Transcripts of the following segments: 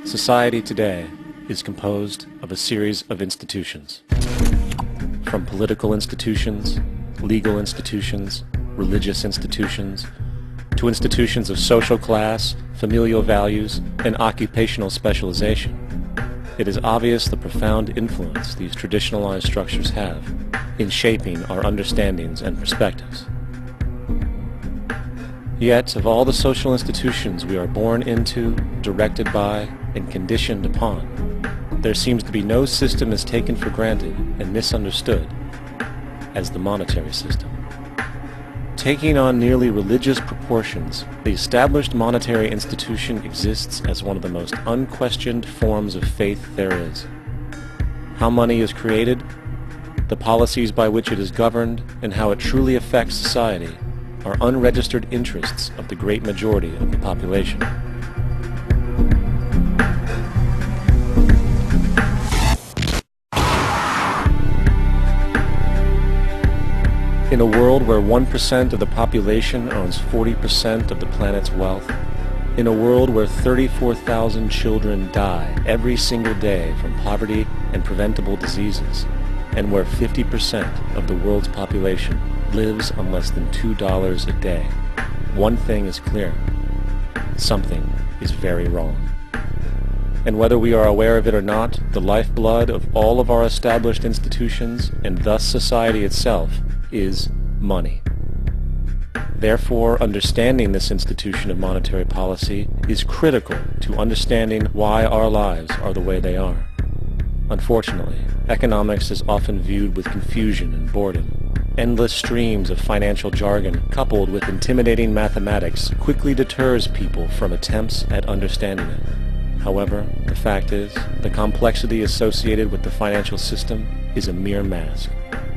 Society today is composed of a series of institutions. From political institutions, legal institutions, religious institutions, to institutions of social class, familial values, and occupational specialization. It is obvious the profound influence these traditionalized structures have in shaping our understandings and perspectives. Yet, of all the social institutions we are born into, directed by, and conditioned upon, there seems to be no system as taken for granted and misunderstood as the monetary system. Taking on nearly religious proportions, the established monetary institution exists as one of the most unquestioned forms of faith there is. How money is created, the policies by which it is governed, and how it truly affects society are unregistered interests of the great majority of the population. In a world where 1% of the population owns 40% of the planet's wealth, in a world where 34,000 children die every single day from poverty and preventable diseases, and where 50% of the world's population lives on less than $2 a day, one thing is clear: something is very wrong. And whether we are aware of it or not, the lifeblood of all of our established institutions, and thus society itself, is money. Therefore, understanding this institution of monetary policy is critical to understanding why our lives are the way they are. Unfortunately, economics is often viewed with confusion and boredom. Endless streams of financial jargon, coupled with intimidating mathematics, quickly deters people from attempts at understanding it. However, the fact is, the complexity associated with the financial system is a mere mask,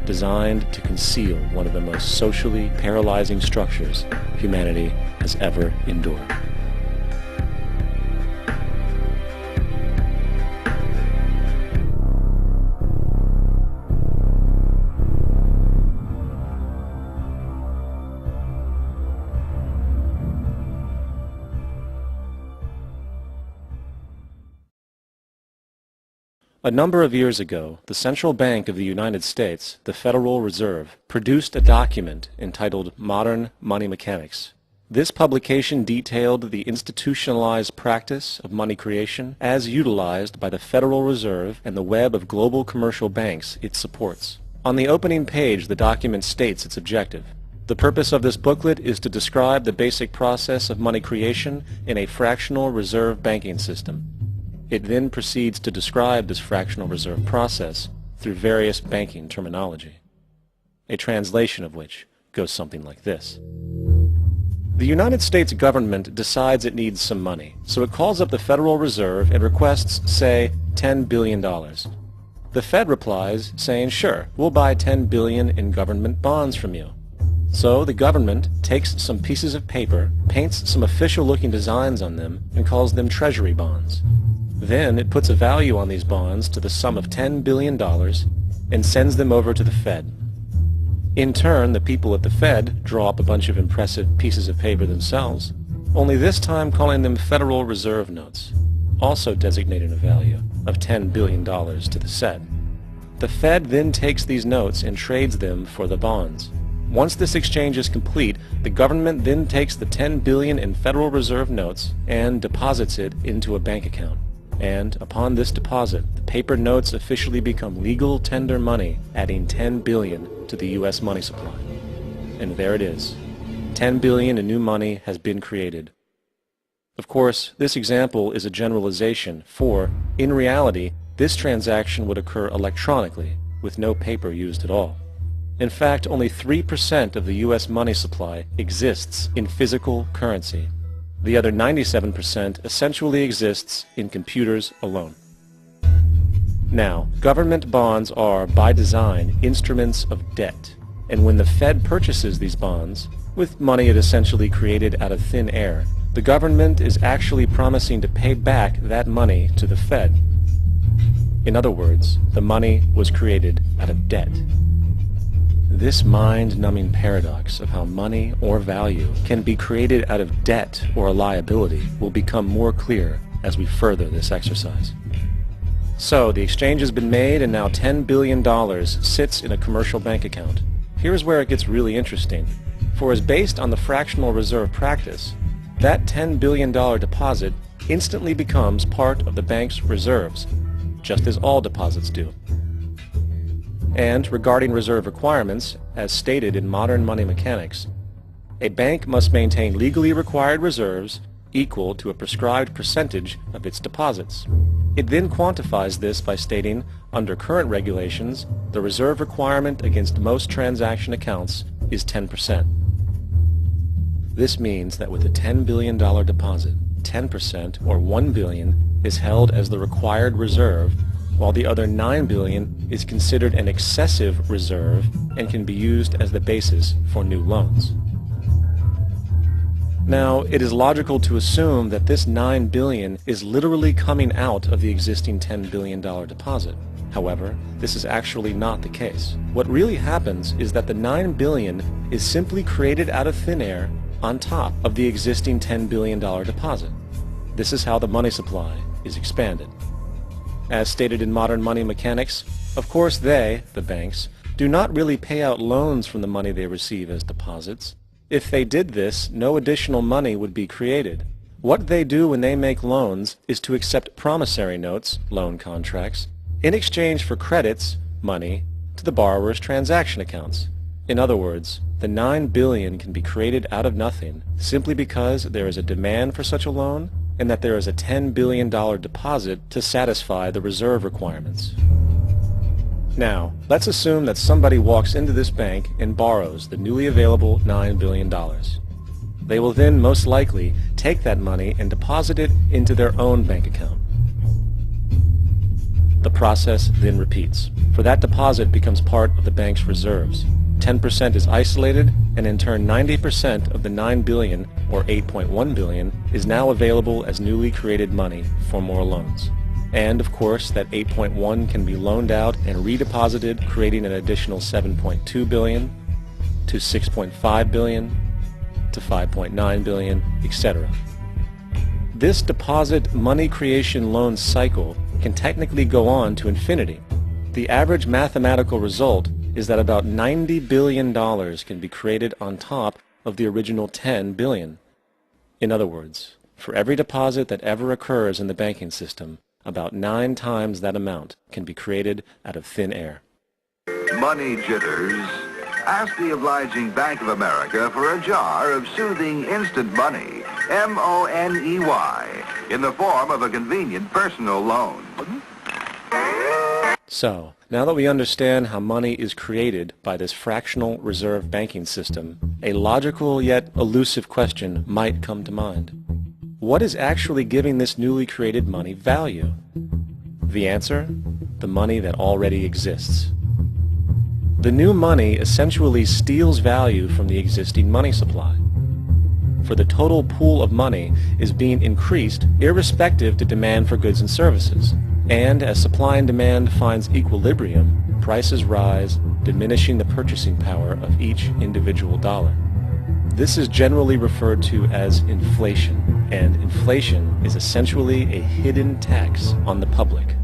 designed to conceal one of the most socially paralyzing structures humanity has ever endured. A number of years ago, the Central Bank of the United States, the Federal Reserve, produced a document entitled Modern Money Mechanics. This publication detailed the institutionalized practice of money creation as utilized by the Federal Reserve and the web of global commercial banks it supports. On the opening page, the document states its objective. The purpose of this booklet is to describe the basic process of money creation in a fractional reserve banking system. It then proceeds to describe this fractional reserve process through various banking terminology, a translation of which goes something like this. The United States government decides it needs some money, so it calls up the Federal Reserve and requests, say, $10 billion. The Fed replies saying, sure, we'll buy $10 billion in government bonds from you. So the government takes some pieces of paper, paints some official-looking designs on them, and calls them treasury bonds. Then it puts a value on these bonds to the sum of $10 billion and sends them over to the Fed. In turn, the people at the Fed draw up a bunch of impressive pieces of paper themselves, only this time calling them Federal Reserve notes, also designating a value of $10 billion to the Fed. The Fed then takes these notes and trades them for the bonds. Once this exchange is complete, the government then takes the $10 billion in Federal Reserve notes and deposits it into a bank account. And upon this deposit, the paper notes officially become legal tender money, adding $10 billion to the U.S. money supply. And there it is. $10 billion in new money has been created. Of course, this example is a generalization, for, in reality, this transaction would occur electronically, with no paper used at all. In fact, only 3% of the U.S. money supply exists in physical currency. The other 97% essentially exists in computers alone. Now, government bonds are, by design, instruments of debt, and when the Fed purchases these bonds, with money it essentially created out of thin air, the government is actually promising to pay back that money to the Fed. In other words, the money was created out of debt. This mind-numbing paradox of how money or value can be created out of debt or a liability will become more clear as we further this exercise. So, the exchange has been made and now $10 billion sits in a commercial bank account. Here's where it gets really interesting. For as based on the fractional reserve practice, that $10 billion deposit instantly becomes part of the bank's reserves, just as all deposits do. And regarding reserve requirements, as stated in modern money mechanics, a bank must maintain legally required reserves equal to a prescribed percentage of its deposits. It then quantifies this by stating, under current regulations, the reserve requirement against most transaction accounts is 10%. This means that with a $10 billion deposit, 10% or $1 billion is held as the required reserve, while the other $9 billion is considered an excessive reserve and can be used as the basis for new loans. Now, it is logical to assume that this $9 billion is literally coming out of the existing $10 billion deposit. However, this is actually not the case. What really happens is that the $9 billion is simply created out of thin air on top of the existing $10 billion deposit. This is how the money supply is expanded. As stated in modern money mechanics, of course they, the banks, do not really pay out loans from the money they receive as deposits. If they did this, no additional money would be created. What they do when they make loans is to accept promissory notes, loan contracts, in exchange for credits, money, to the borrower's transaction accounts. In other words, the $9 billion can be created out of nothing simply because there is a demand for such a loan and that there is a $10 billion deposit to satisfy the reserve requirements. Now, let's assume that somebody walks into this bank and borrows the newly available $9 billion. They will then most likely take that money and deposit it into their own bank account. The process then repeats, for that deposit becomes part of the bank's reserves. 10% is isolated, and in turn 90% of the $9 billion, or $8.1 billion, is now available as newly created money for more loans. And, of course, that 8.1 can be loaned out and redeposited, creating an additional 7.2 billion, to 6.5 billion, to 5.9 billion, etc. This deposit money creation loan cycle can technically go on to infinity. The average mathematical result is that about $90 billion can be created on top of the original 10 billion. In other words, for every deposit that ever occurs in the banking system, about 9 times that amount can be created out of thin air. Money jitters? Ask the obliging Bank of America for a jar of soothing instant money, M-O-N-E-Y, in the form of a convenient personal loan. So, now that we understand how money is created by this fractional reserve banking system, a logical yet elusive question might come to mind. What is actually giving this newly created money value? The answer? The money that already exists. The new money essentially steals value from the existing money supply. For the total pool of money is being increased irrespective to demand for goods and services. And as supply and demand finds equilibrium, prices rise, diminishing the purchasing power of each individual dollar. This is generally referred to as inflation, and inflation is essentially a hidden tax on the public.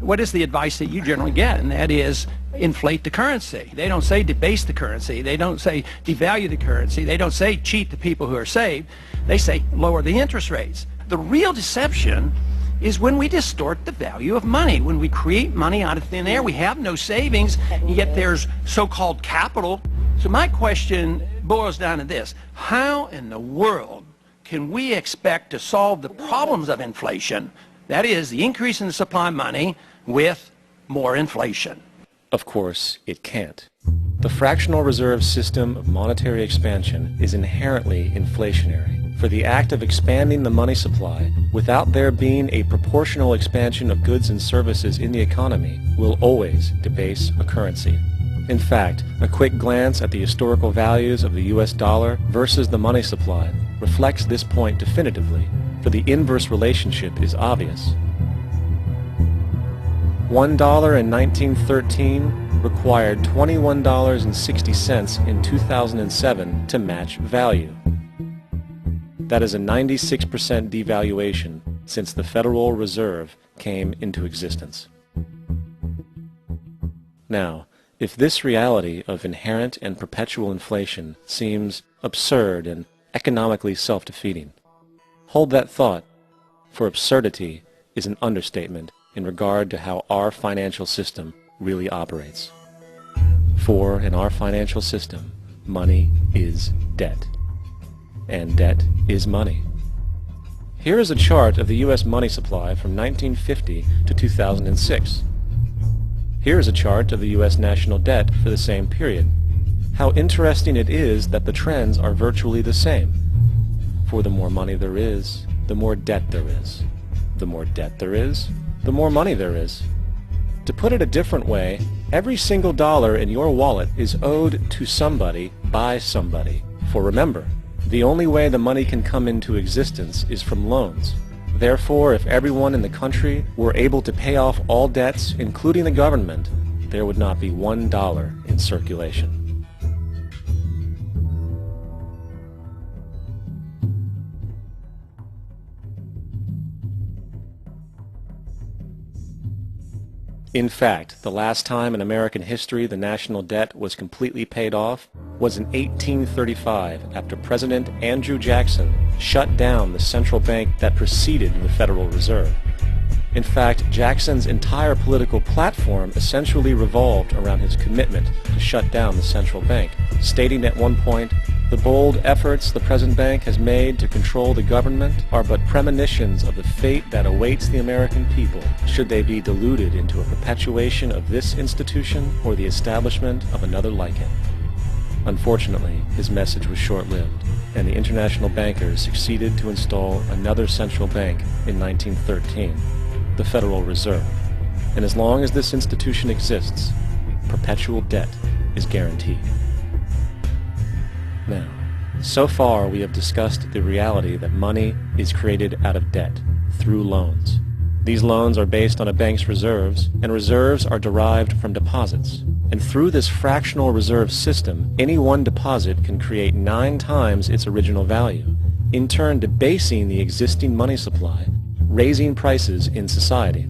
What is the advice that you generally get? And that is, inflate the currency. They don't say debase the currency. They don't say devalue the currency. They don't say cheat the people who are saved. They say lower the interest rates. The real deception is when we distort the value of money. When we create money out of thin air, we have no savings, and yet there's so-called capital. So my question boils down to this: how in the world can we expect to solve the problems of inflation, that is, the increase in the supply of money, with more inflation? Of course, it can't. The fractional reserve system of monetary expansion is inherently inflationary. for the act of expanding the money supply without there being a proportional expansion of goods and services in the economy will always debase a currency. In fact, a quick glance at the historical values of the US dollar versus the money supply reflects this point definitively, for the inverse relationship is obvious. $1 in 1913 required $21.60 in 2007 to match value. That is a 96% devaluation since the Federal Reserve came into existence. Now, if this reality of inherent and perpetual inflation seems absurd and economically self-defeating, hold that thought, for absurdity is an understatement in regard to how our financial system really operates. For in our financial system, money is debt, and debt is money. Here is a chart of the U.S. money supply from 1950 to 2006. Here is a chart of the U.S. national debt for the same period. How interesting it is that the trends are virtually the same. For the more money there is, the more debt there is. The more debt there is, the more money there is. To put it a different way, every single dollar in your wallet is owed to somebody by somebody. For remember, the only way the money can come into existence is from loans. Therefore, if everyone in the country were able to pay off all debts, including the government, there would not be $1 in circulation. In fact, the last time in American history the national debt was completely paid off was in 1835 after President Andrew Jackson shut down the central bank that preceded the Federal Reserve. In fact, Jackson's entire political platform essentially revolved around his commitment to shut down the central bank, stating at one point, "The bold efforts the present bank has made to control the government are but premonitions of the fate that awaits the American people should they be deluded into a perpetuation of this institution or the establishment of another like it." Unfortunately, his message was short-lived, and the international bankers succeeded to install another central bank in 1913, the Federal Reserve. And as long as this institution exists, perpetual debt is guaranteed. Now, so far we have discussed the reality that money is created out of debt, through loans. These loans are based on a bank's reserves, and reserves are derived from deposits. And through this fractional reserve system, any one deposit can create 9 times its original value, in turn debasing the existing money supply, raising prices in society.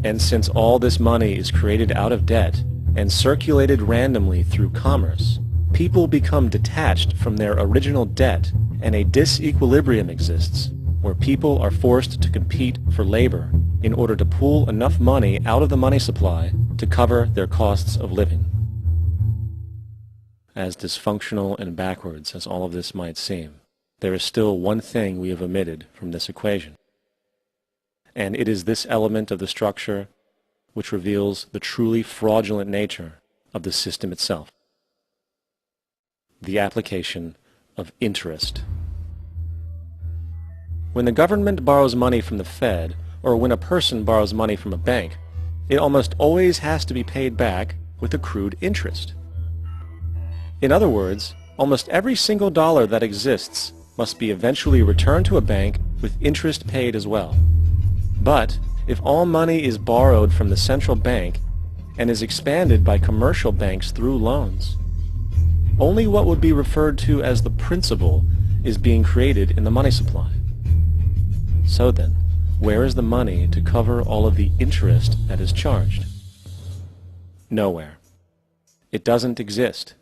And since all this money is created out of debt and circulated randomly through commerce, people become detached from their original debt, and a disequilibrium exists where people are forced to compete for labor in order to pool enough money out of the money supply to cover their costs of living. As dysfunctional and backwards as all of this might seem, there is still one thing we have omitted from this equation. And it is this element of the structure which reveals the truly fraudulent nature of the system itself: the application of interest. When the government borrows money from the Fed, or when a person borrows money from a bank, it almost always has to be paid back with accrued interest. In other words, almost every single dollar that exists must be eventually returned to a bank with interest paid as well. But if all money is borrowed from the central bank and is expanded by commercial banks through loans, only what would be referred to as the principal is being created in the money supply. So then, where is the money to cover all of the interest that is charged? Nowhere. It doesn't exist.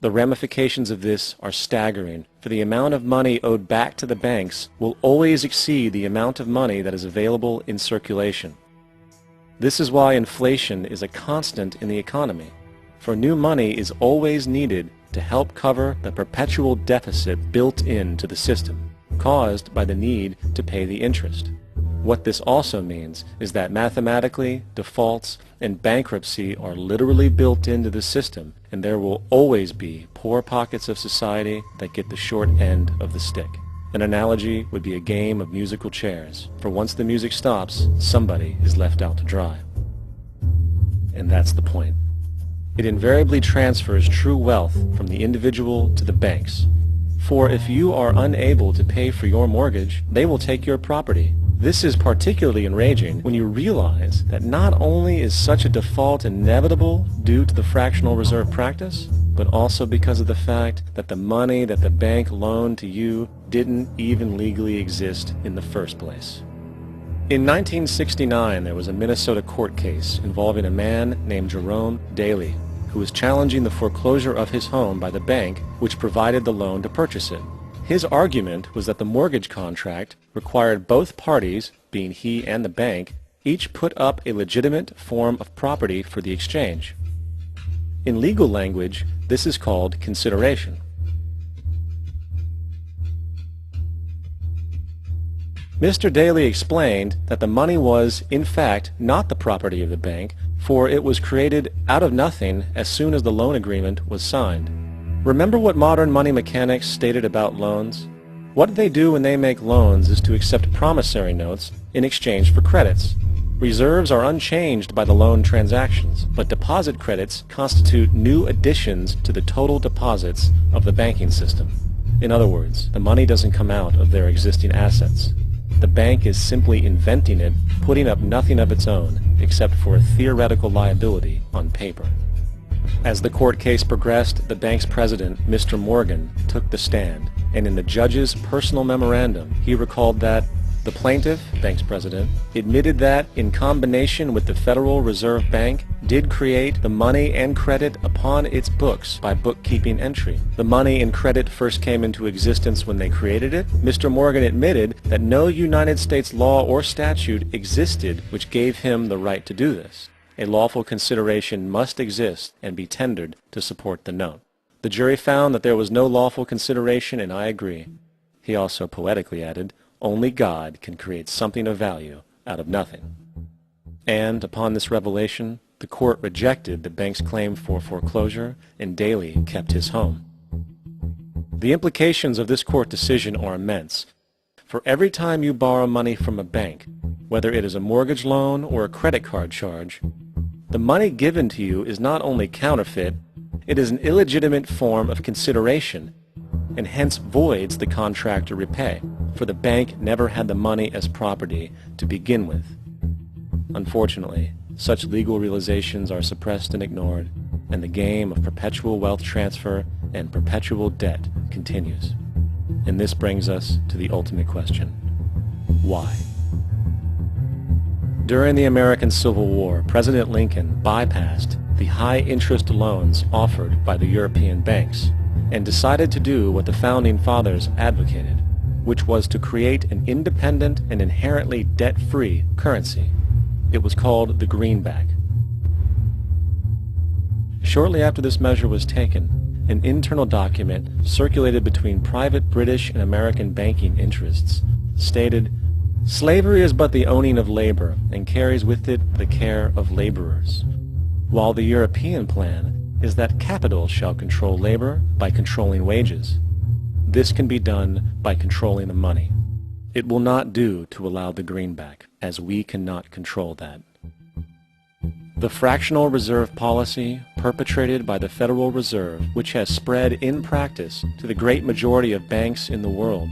The ramifications of this are staggering, for the amount of money owed back to the banks will always exceed the amount of money that is available in circulation. This is why inflation is a constant in the economy, for new money is always needed to help cover the perpetual deficit built into the system, caused by the need to pay the interest. What this also means is that mathematically, defaults and bankruptcy are literally built into the system, and there will always be poor pockets of society that get the short end of the stick. An analogy would be a game of musical chairs, for once the music stops, somebody is left out to dry. And that's the point. It invariably transfers true wealth from the individual to the banks. For if you are unable to pay for your mortgage, they will take your property. This is particularly enraging when you realize that not only is such a default inevitable due to the fractional reserve practice, but also because of the fact that the money that the bank loaned to you didn't even legally exist in the first place. In 1969, there was a Minnesota court case involving a man named Jerome Daly, who was challenging the foreclosure of his home by the bank which provided the loan to purchase it. His argument was that the mortgage contract required both parties, being he and the bank, each put up a legitimate form of property for the exchange. In legal language, this is called consideration. Mr. Daly explained that the money was, in fact, not the property of the bank, for it was created out of nothing as soon as the loan agreement was signed. Remember what modern money mechanics stated about loans? What they do when they make loans is to accept promissory notes in exchange for credits. Reserves are unchanged by the loan transactions, but deposit credits constitute new additions to the total deposits of the banking system. In other words, the money doesn't come out of their existing assets. The bank is simply inventing it, putting up nothing of its own, except for a theoretical liability on paper. As the court case progressed, the bank's president, Mr. Morgan, took the stand, and in the judge's personal memorandum, he recalled that the plaintiff, bank's president, admitted that, in combination with the Federal Reserve Bank, did create the money and credit upon its books by bookkeeping entry. The money and credit first came into existence when they created it. Mr. Morgan admitted that no United States law or statute existed which gave him the right to do this. A lawful consideration must exist and be tendered to support the note. The jury found that there was no lawful consideration, and I agree. He also poetically added, "Only God can create something of value out of nothing." And upon this revelation, the court rejected the bank's claim for foreclosure, and Daly kept his home. The implications of this court decision are immense. For every time you borrow money from a bank, whether it is a mortgage loan or a credit card charge, the money given to you is not only counterfeit, it is an illegitimate form of consideration, and hence voids the contract to repay, for the bank never had the money as property to begin with. Unfortunately, such legal realizations are suppressed and ignored, and the game of perpetual wealth transfer and perpetual debt continues. And this brings us to the ultimate question: why? During the American Civil War, President Lincoln bypassed the high-interest loans offered by the European banks and decided to do what the Founding Fathers advocated, which was to create an independent and inherently debt-free currency. It was called the greenback. Shortly after this measure was taken, an internal document circulated between private British and American banking interests stated, "Slavery is but the owning of labor, and carries with it the care of laborers, while the European plan is that capital shall control labor by controlling wages. This can be done by controlling the money. It will not do to allow the greenback, as we cannot control that." The fractional reserve policy perpetrated by the Federal Reserve, which has spread in practice to the great majority of banks in the world,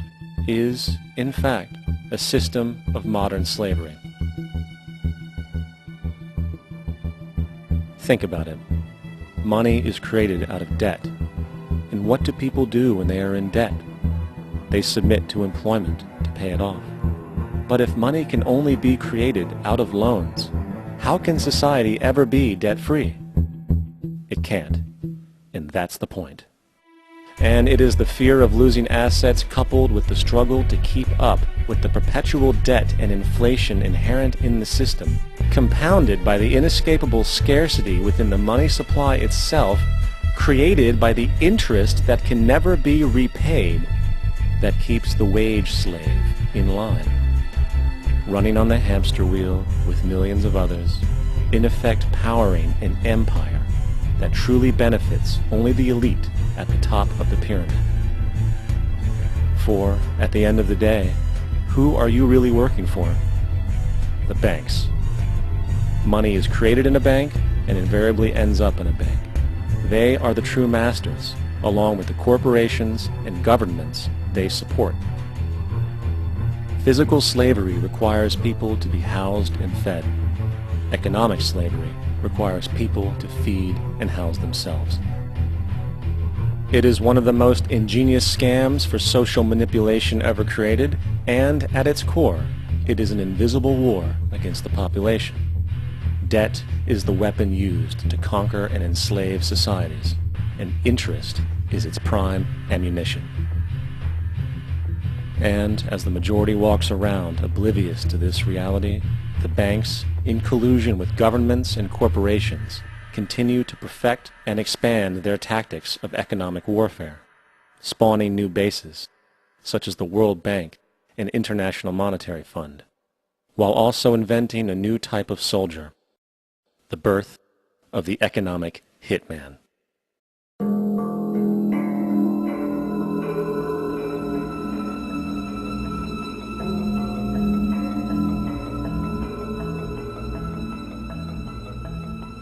is, in fact, a system of modern slavery. Think about it. Money is created out of debt. And what do people do when they are in debt? They submit to employment to pay it off. But if money can only be created out of loans, how can society ever be debt-free? It can't. And that's the point. And it is the fear of losing assets coupled with the struggle to keep up with the perpetual debt and inflation inherent in the system, compounded by the inescapable scarcity within the money supply itself, created by the interest that can never be repaid, that keeps the wage slave in line, running on the hamster wheel with millions of others, in effect powering an empire that truly benefits only the elite at the top of the pyramid. Therefore, at the end of the day, who are you really working for? The banks. Money is created in a bank and invariably ends up in a bank. They are the true masters, along with the corporations and governments they support. Physical slavery requires people to be housed and fed. Economic slavery requires people to feed and house themselves. It is one of the most ingenious scams for social manipulation ever created, and at its core, it is an invisible war against the population. Debt is the weapon used to conquer and enslave societies, and interest is its prime ammunition. And as the majority walks around oblivious to this reality, the banks, in collusion with governments and corporations, continue to perfect and expand their tactics of economic warfare, spawning new bases, such as the World Bank and International Monetary Fund, while also inventing a new type of soldier, the birth of the economic hitman.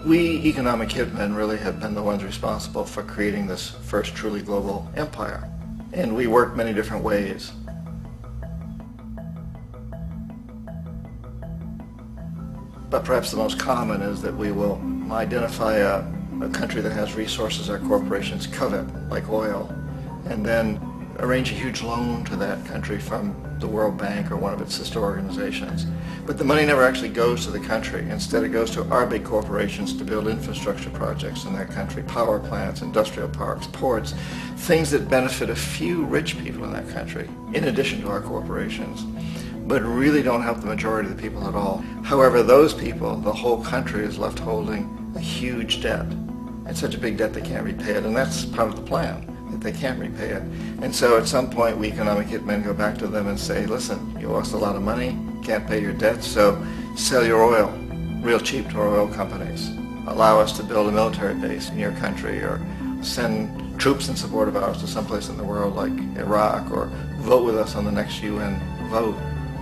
We economic hitmen really have been the ones responsible for creating this first truly global empire. And we work many different ways. But perhaps the most common is that we will identify a country that has resources our corporations covet, like oil, and then arrange a huge loan to that country from the World Bank or one of its sister organizations. But the money never actually goes to the country. Instead, it goes to our big corporations to build infrastructure projects in that country, power plants, industrial parks, ports, things that benefit a few rich people in that country, in addition to our corporations, but really don't help the majority of the people at all. However, those people, the whole country is left holding a huge debt. It's such a big debt they can't repay it, and that's part of the plan, that they can't repay it. And so at some point, we economic hitmen go back to them and say, listen, you lost a lot of money, can't pay your debt, so sell your oil real cheap to our oil companies. Allow us to build a military base in your country, or send troops in support of ours to someplace in the world like Iraq, or vote with us on the next UN vote.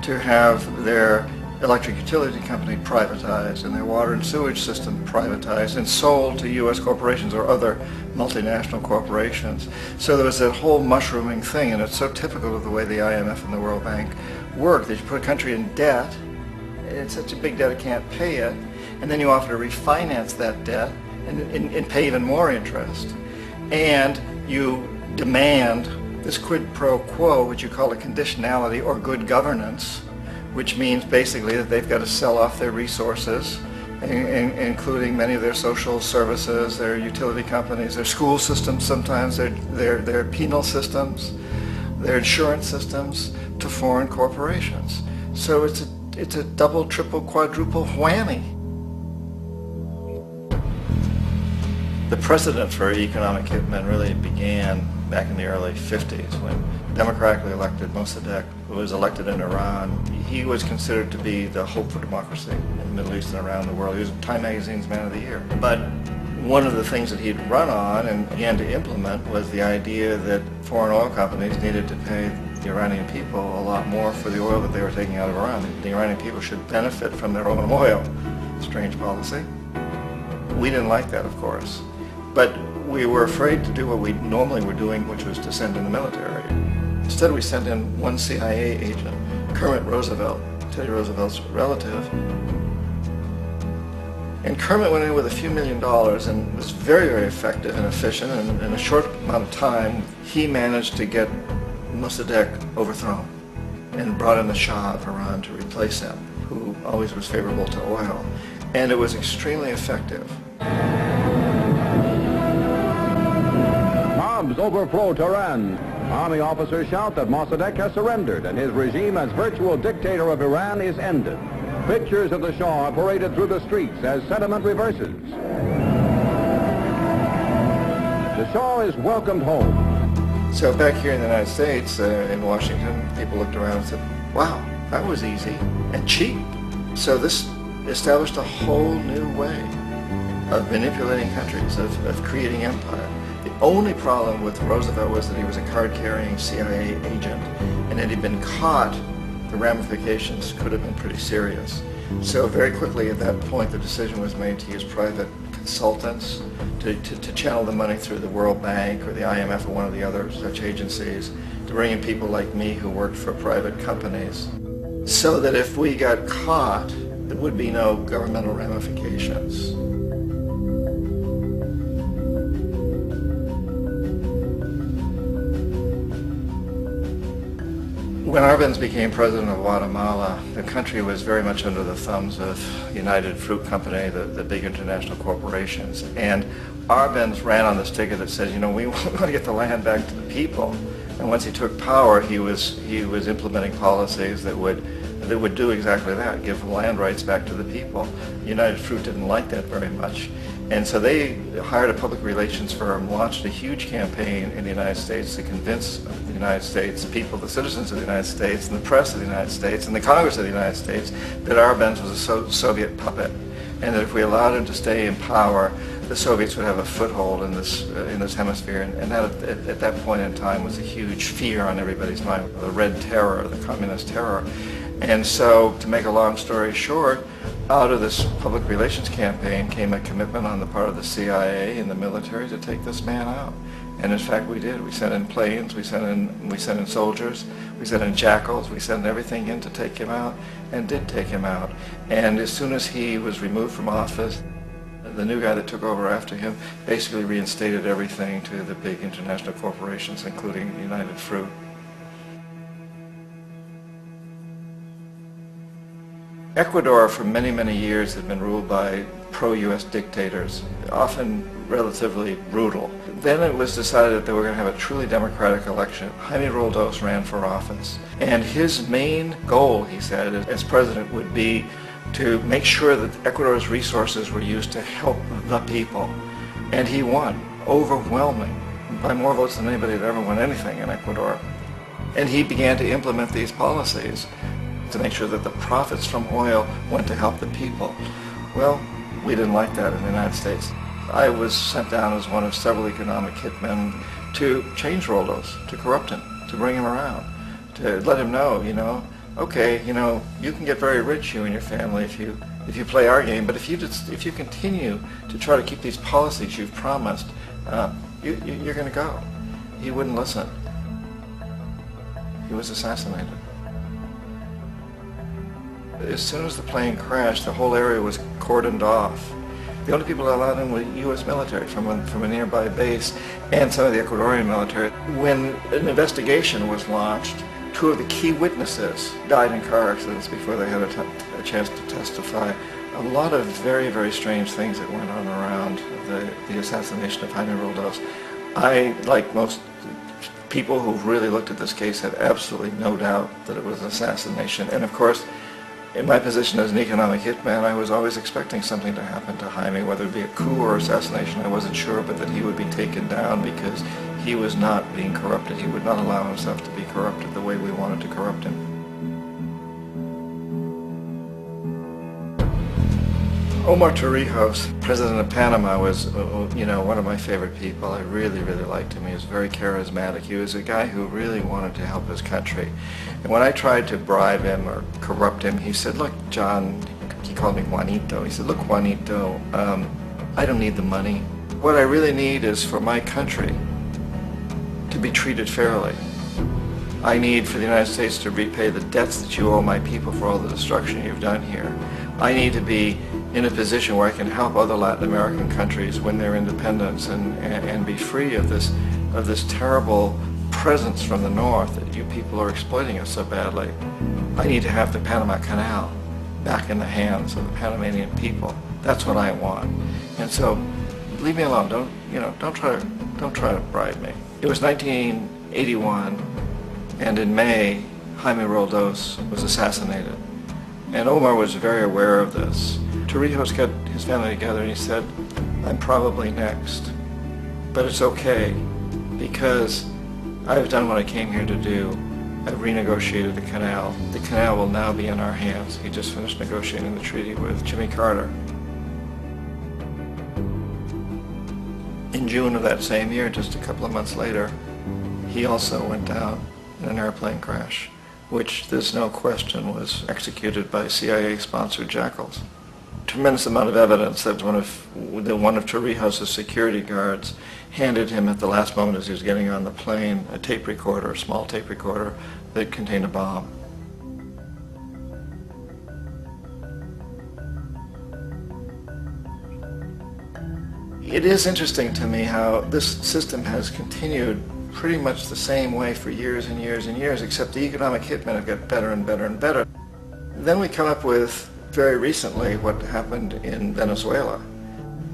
To have their electric utility company privatized and their water and sewage system privatized and sold to U.S. corporations or other multinational corporations. So there was that whole mushrooming thing, and it's so typical of the way the IMF and the World Bank work, that you put a country in debt, it's such a big debt it can't pay it, and then you offer to refinance that debt and pay even more interest. And you demand this quid pro quo, which you call a conditionality or good governance, which means basically that they've got to sell off their resources, including many of their social services, their utility companies, their school systems sometimes, their penal systems, their insurance systems, to foreign corporations. So it's a double, triple, quadruple whammy. The precedent for economic hitmen really began back in the early 50s when democratically elected Mossadegh, who was elected in Iran. He was considered to be the hope for democracy in the Middle East and around the world. He was Time Magazine's Man of the Year. But one of the things that he'd run on and began to implement was the idea that foreign oil companies needed to pay the Iranian people a lot more for the oil that they were taking out of Iran. The Iranian people should benefit from their own oil. Strange policy. We didn't like that, of course. But we were afraid to do what we normally were doing, which was to send in the military. Instead, we sent in one CIA agent, Kermit Roosevelt, Teddy Roosevelt's relative. And Kermit went in with a few $1 million and was very, very effective and efficient. And in a short amount of time, he managed to get Mossadegh overthrown and brought in the Shah of Iran to replace him, who always was favorable to oil. And it was extremely effective. Mobs overflow Tehran. Army officers shout that Mossadegh has surrendered and his regime as virtual dictator of Iran is ended. Pictures of the Shah are paraded through the streets as sentiment reverses. The Shah is welcomed home. So back here in the United States, in Washington, people looked around and said, wow, that was easy and cheap. So this established a whole new way of manipulating countries, of creating empire. The only problem with Roosevelt was that he was a card-carrying CIA agent, and had he been caught, the ramifications could have been pretty serious. So very quickly at that point, the decision was made to use private consultants to channel the money through the World Bank or the IMF or one of the other such agencies, to bring in people like me who worked for private companies, so that if we got caught, there would be no governmental ramifications. When Arbenz became president of Guatemala, the country was very much under the thumbs of United Fruit Company, the big international corporations. And Arbenz ran on this ticket that says, you know, we want to get the land back to the people. And once he took power, he was implementing policies that would do exactly that, give land rights back to the people. United Fruit didn't like that very much. And so they hired a public relations firm, launched a huge campaign in the United States to convince the United States people, the citizens of the United States, and the press of the United States, and the Congress of the United States, that Arbenz was a Soviet puppet, and that if we allowed him to stay in power, the Soviets would have a foothold in this hemisphere. And that at that point in time was a huge fear on everybody's mind, the Red Terror, the Communist terror. And so, to make a long story short, out of this public relations campaign came a commitment on the part of the CIA and the military to take this man out. And in fact, we did. We sent in planes, we sent in soldiers, we sent in jackals, we sent everything in to take him out, and did take him out. And as soon as he was removed from office, the new guy that took over after him basically reinstated everything to the big international corporations, including United Fruit. Ecuador for many, many years had been ruled by pro-U.S. dictators, often relatively brutal. Then it was decided that they were going to have a truly democratic election. Jaime Roldos ran for office. And his main goal, he said, as president would be to make sure that Ecuador's resources were used to help the people. And he won, overwhelming, by more votes than anybody had ever won anything in Ecuador. And he began to implement these policies to make sure that the profits from oil went to help the people. Well, we didn't like that in the United States. I was sent down as one of several economic hitmen to change Roldos, to corrupt him, to bring him around, to let him know, okay, you can get very rich, you and your family, if you play our game, but if you continue to try to keep these policies you've promised, you're going to go. He wouldn't listen. He was assassinated. As soon as the plane crashed, the whole area was cordoned off. The only people allowed in were U.S. military from a nearby base and some of the Ecuadorian military. When an investigation was launched, two of the key witnesses died in car accidents before they had a chance to testify. A lot of very, very strange things that went on around the assassination of Jaime Roldos. I, like most people who've really looked at this case, had absolutely no doubt that it was an assassination. And of course, in my position as an economic hitman, I was always expecting something to happen to Jaime, whether it be a coup or assassination, I wasn't sure, but that he would be taken down because he was not being corrupted. He would not allow himself to be corrupted the way we wanted to corrupt him. Omar Torrijos, president of Panama, was one of my favorite people. I really, really liked him. He was very charismatic. He was a guy who really wanted to help his country. And when I tried to bribe him or corrupt him, he said, look, John, he called me Juanito. He said, look, Juanito, I don't need the money. What I really need is for my country to be treated fairly. I need for the United States to repay the debts that you owe my people for all the destruction you've done here. I need to be in a position where I can help other Latin American countries win their independence and be free of this terrible presence from the north that you people are exploiting us so badly. I need to have the Panama Canal back in the hands of the Panamanian people. That's what I want. And so, leave me alone. Don't try to bribe me. It was 1981, and in May, Jaime Roldos was assassinated. And Omar was very aware of this. Torrijos got his family together and he said, I'm probably next, but it's okay because I've done what I came here to do. I've renegotiated the canal. The canal will now be in our hands. He just finished negotiating the treaty with Jimmy Carter. In in June of that same year, just a couple of months later, he also went down in an airplane crash, which there's no question was executed by CIA-sponsored jackals. Tremendous amount of evidence that one of Torrijos's security guards handed him at the last moment as he was getting on the plane a tape recorder, a small tape recorder that contained a bomb. It is interesting to me how this system has continued pretty much the same way for years and years and years, except the economic hitmen have got better and better and better. Then we come up with, very recently, what happened in Venezuela.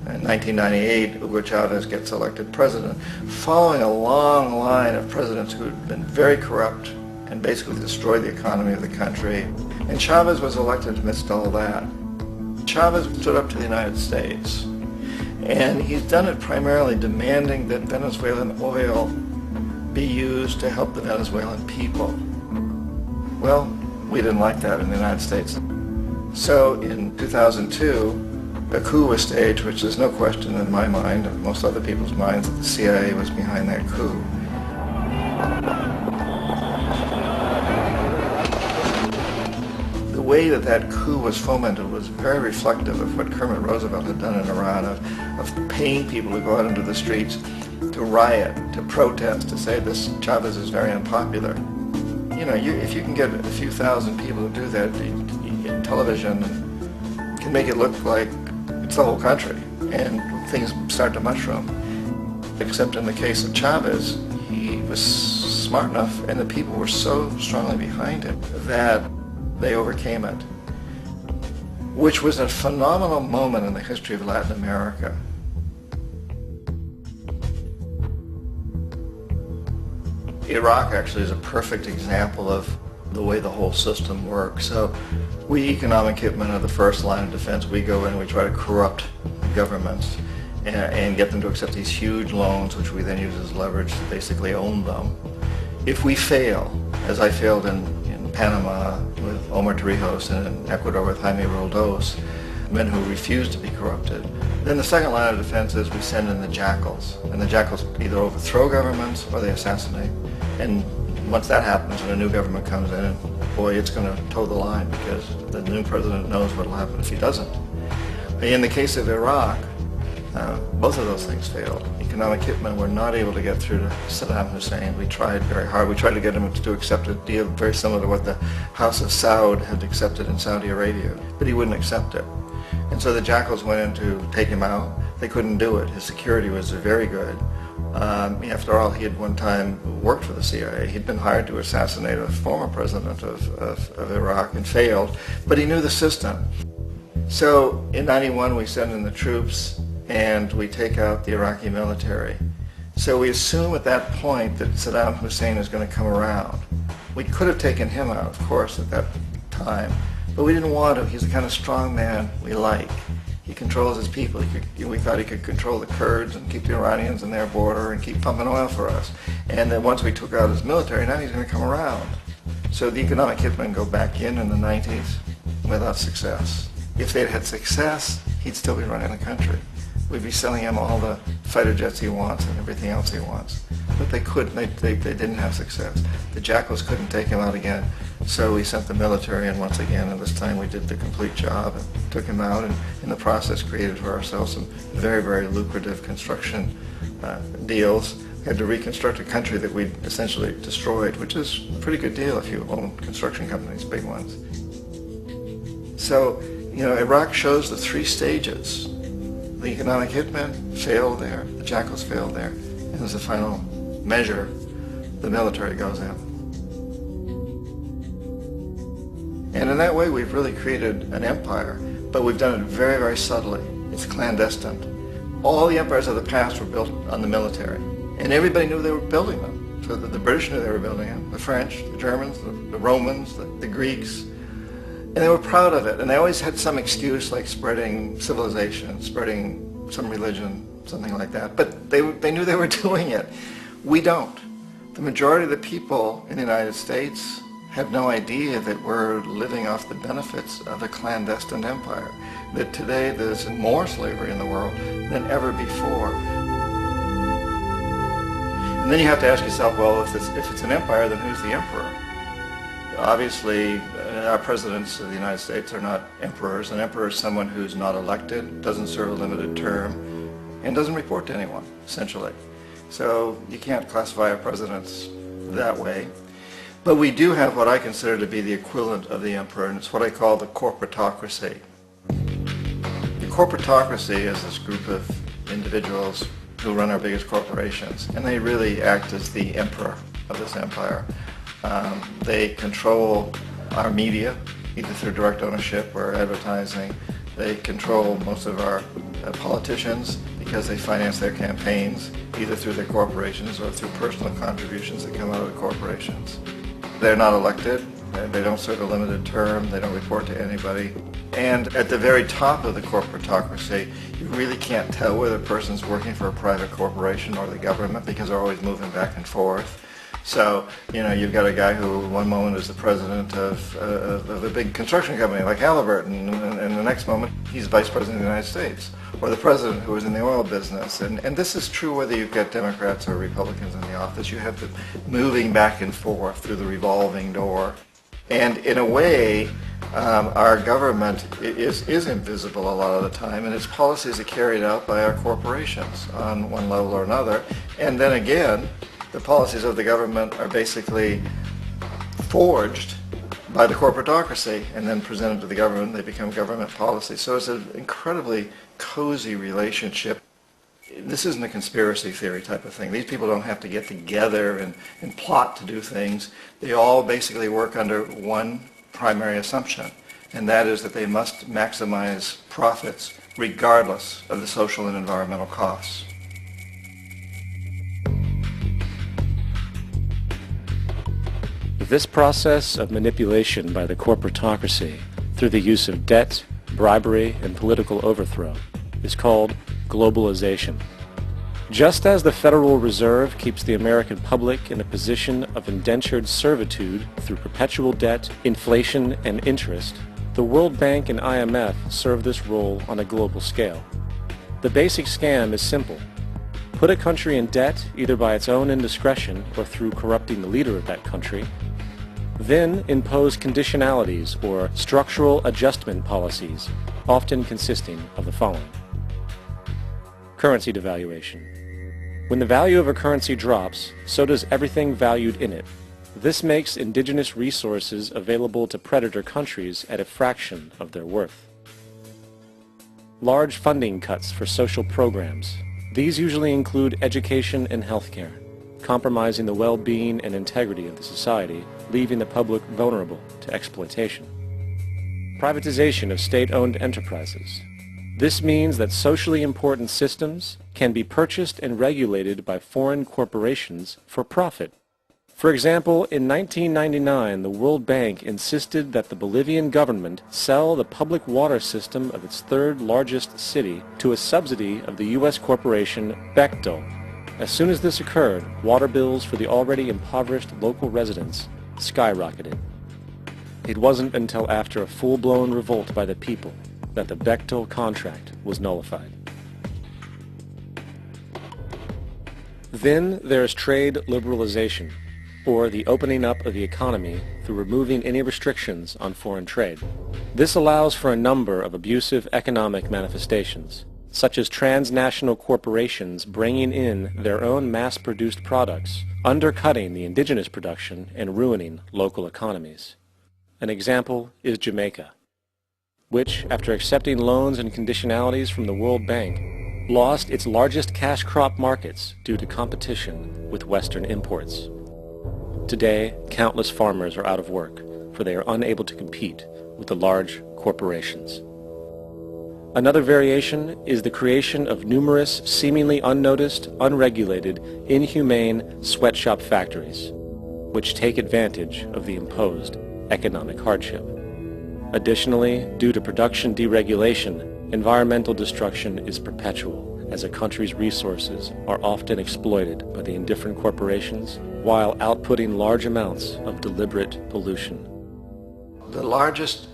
In 1998, Hugo Chavez gets elected president, following a long line of presidents who had been very corrupt and basically destroyed the economy of the country. And Chavez was elected amidst all that. Chavez stood up to the United States, and he's done it primarily demanding that Venezuelan oil be used to help the Venezuelan people. Well, we didn't like that in the United States. So in 2002, a coup was staged, which there's no question in my mind, and most other people's minds, that the CIA was behind that coup. The way that that coup was fomented was very reflective of what Kermit Roosevelt had done in Iran, of paying people to go out into the streets, to riot, to protest, to say this Chavez is very unpopular. You know, if you can get a few thousand people to do that in television, can make it look like it's the whole country, and things start to mushroom. Except in the case of Chavez, he was smart enough, and the people were so strongly behind him that they overcame it, which was a phenomenal moment in the history of Latin America. Iraq actually is a perfect example of the way the whole system works. So we economic hitmen are the first line of defense. We go in and we try to corrupt governments and get them to accept these huge loans, which we then use as leverage to basically own them. If we fail, as I failed in Panama with Omar Torrijos and in Ecuador with Jaime Roldos, men who refuse to be corrupted, then the second line of defense is we send in the jackals. And the jackals either overthrow governments or they assassinate. And once that happens, when a new government comes in, boy, it's going to toe the line, because the new president knows what will happen if he doesn't. In the case of Iraq, both of those things failed. Economic hitmen were not able to get through to Saddam Hussein. We tried very hard. We tried to get him to accept a deal very similar to what the House of Saud had accepted in Saudi Arabia, but he wouldn't accept it. And so the jackals went in to take him out. They couldn't do it. His security was very good. After all, he had one time worked for the CIA. He'd been hired to assassinate a former president of Iraq and failed, but he knew the system. So in '91 we send in the troops and we take out the Iraqi military. So we assume at that point that Saddam Hussein is going to come around. We could have taken him out, of course, at that time, but we didn't want to. He's the kind of strong man we like. He controls his people. We thought he could control the Kurds and keep the Iranians in their border and keep pumping oil for us. And then once we took out his military, now he's going to come around. So the economic hitmen go back in the 90s without success. If they'd had success, he'd still be running the country. We'd be selling him all the fighter jets he wants and everything else he wants. But they couldn't. They didn't have success. The jackals couldn't take him out again. So we sent the military in once again, and this time we did the complete job and took him out, and in the process created for ourselves some very, very lucrative construction deals. We had to reconstruct a country that we'd essentially destroyed, which is a pretty good deal if you own construction companies, big ones. So, you know, Iraq shows the three stages. The economic hitmen failed there, the jackals failed there, and as a final measure, the military goes in. And in that way, we've really created an empire, but we've done it very, very subtly. It's clandestine. All the empires of the past were built on the military, and everybody knew they were building them. So the British knew they were building them, the French, the Germans, the Romans, the Greeks, and they were proud of it. And they always had some excuse, like spreading civilization, spreading some religion, something like that. But they knew they were doing it. We don't. The majority of the people in the United States have no idea that we're living off the benefits of a clandestine empire, that today there's more slavery in the world than ever before. And then you have to ask yourself, well, if it's an empire, then who's the emperor? Obviously, our presidents of the United States are not emperors. An emperor is someone who's not elected, doesn't serve a limited term, and doesn't report to anyone, essentially. So you can't classify our presidents that way. But we do have what I consider to be the equivalent of the emperor, and it's what I call the corporatocracy. The corporatocracy is this group of individuals who run our biggest corporations, and they really act as the emperor of this empire. They control our media, either through direct ownership or advertising. They control most of our politicians because they finance their campaigns, either through their corporations or through personal contributions that come out of the corporations. They're not elected, they don't serve a limited term, they don't report to anybody. And at the very top of the corporatocracy, you really can't tell whether a person's working for a private corporation or the government because they're always moving back and forth. So, you've got a guy who one moment is the president of a big construction company like Halliburton, and the next moment he's vice president of the United States, or the president who is in the oil business. And this is true whether you've got Democrats or Republicans in the office. You have them moving back and forth through the revolving door. And in a way, our government is invisible a lot of the time, and its policies are carried out by our corporations on one level or another. And then again, the policies of the government are basically forged by the corporatocracy and then presented to the government. They become government policy. So it's an incredibly cozy relationship. This isn't a conspiracy theory type of thing. These people don't have to get together and plot to do things. They all basically work under one primary assumption, and that is that they must maximize profits regardless of the social and environmental costs. This process of manipulation by the corporatocracy through the use of debt, bribery, and political overthrow is called globalization. Just as the Federal Reserve keeps the American public in a position of indentured servitude through perpetual debt, inflation, and interest, the World Bank and IMF serve this role on a global scale. The basic scam is simple. Put a country in debt either by its own indiscretion or through corrupting the leader of that country, then impose conditionalities or structural adjustment policies, often consisting of the following. Currency devaluation. When the value of a currency drops, so does everything valued in it. This makes indigenous resources available to predator countries at a fraction of their worth. Large funding cuts for social programs. These usually include education and healthcare, compromising the well-being and integrity of the society, leaving the public vulnerable to exploitation. Privatization of state-owned enterprises. This means that socially important systems can be purchased and regulated by foreign corporations for profit. For example, in 1999, the World Bank insisted that the Bolivian government sell the public water system of its third largest city to a subsidy of the U.S. corporation Bickford. As soon as this occurred, water bills for the already impoverished local residents skyrocketed. It wasn't until after a full-blown revolt by the people that the Bickford contract was nullified. Then there's trade liberalization, or the opening up of the economy through removing any restrictions on foreign trade. This allows for a number of abusive economic manifestations, such as transnational corporations bringing in their own mass-produced products, undercutting the indigenous production and ruining local economies. An example is Jamaica, which, after accepting loans and conditionalities from the World Bank, lost its largest cash crop markets due to competition with Western imports. Today, countless farmers are out of work, for they are unable to compete with the large corporations. Another variation is the creation of numerous seemingly unnoticed, unregulated, inhumane sweatshop factories, which take advantage of the imposed economic hardship. Additionally, due to production deregulation, environmental destruction is perpetual, as a country's resources are often exploited by the indifferent corporations while outputting large amounts of deliberate pollution. The largest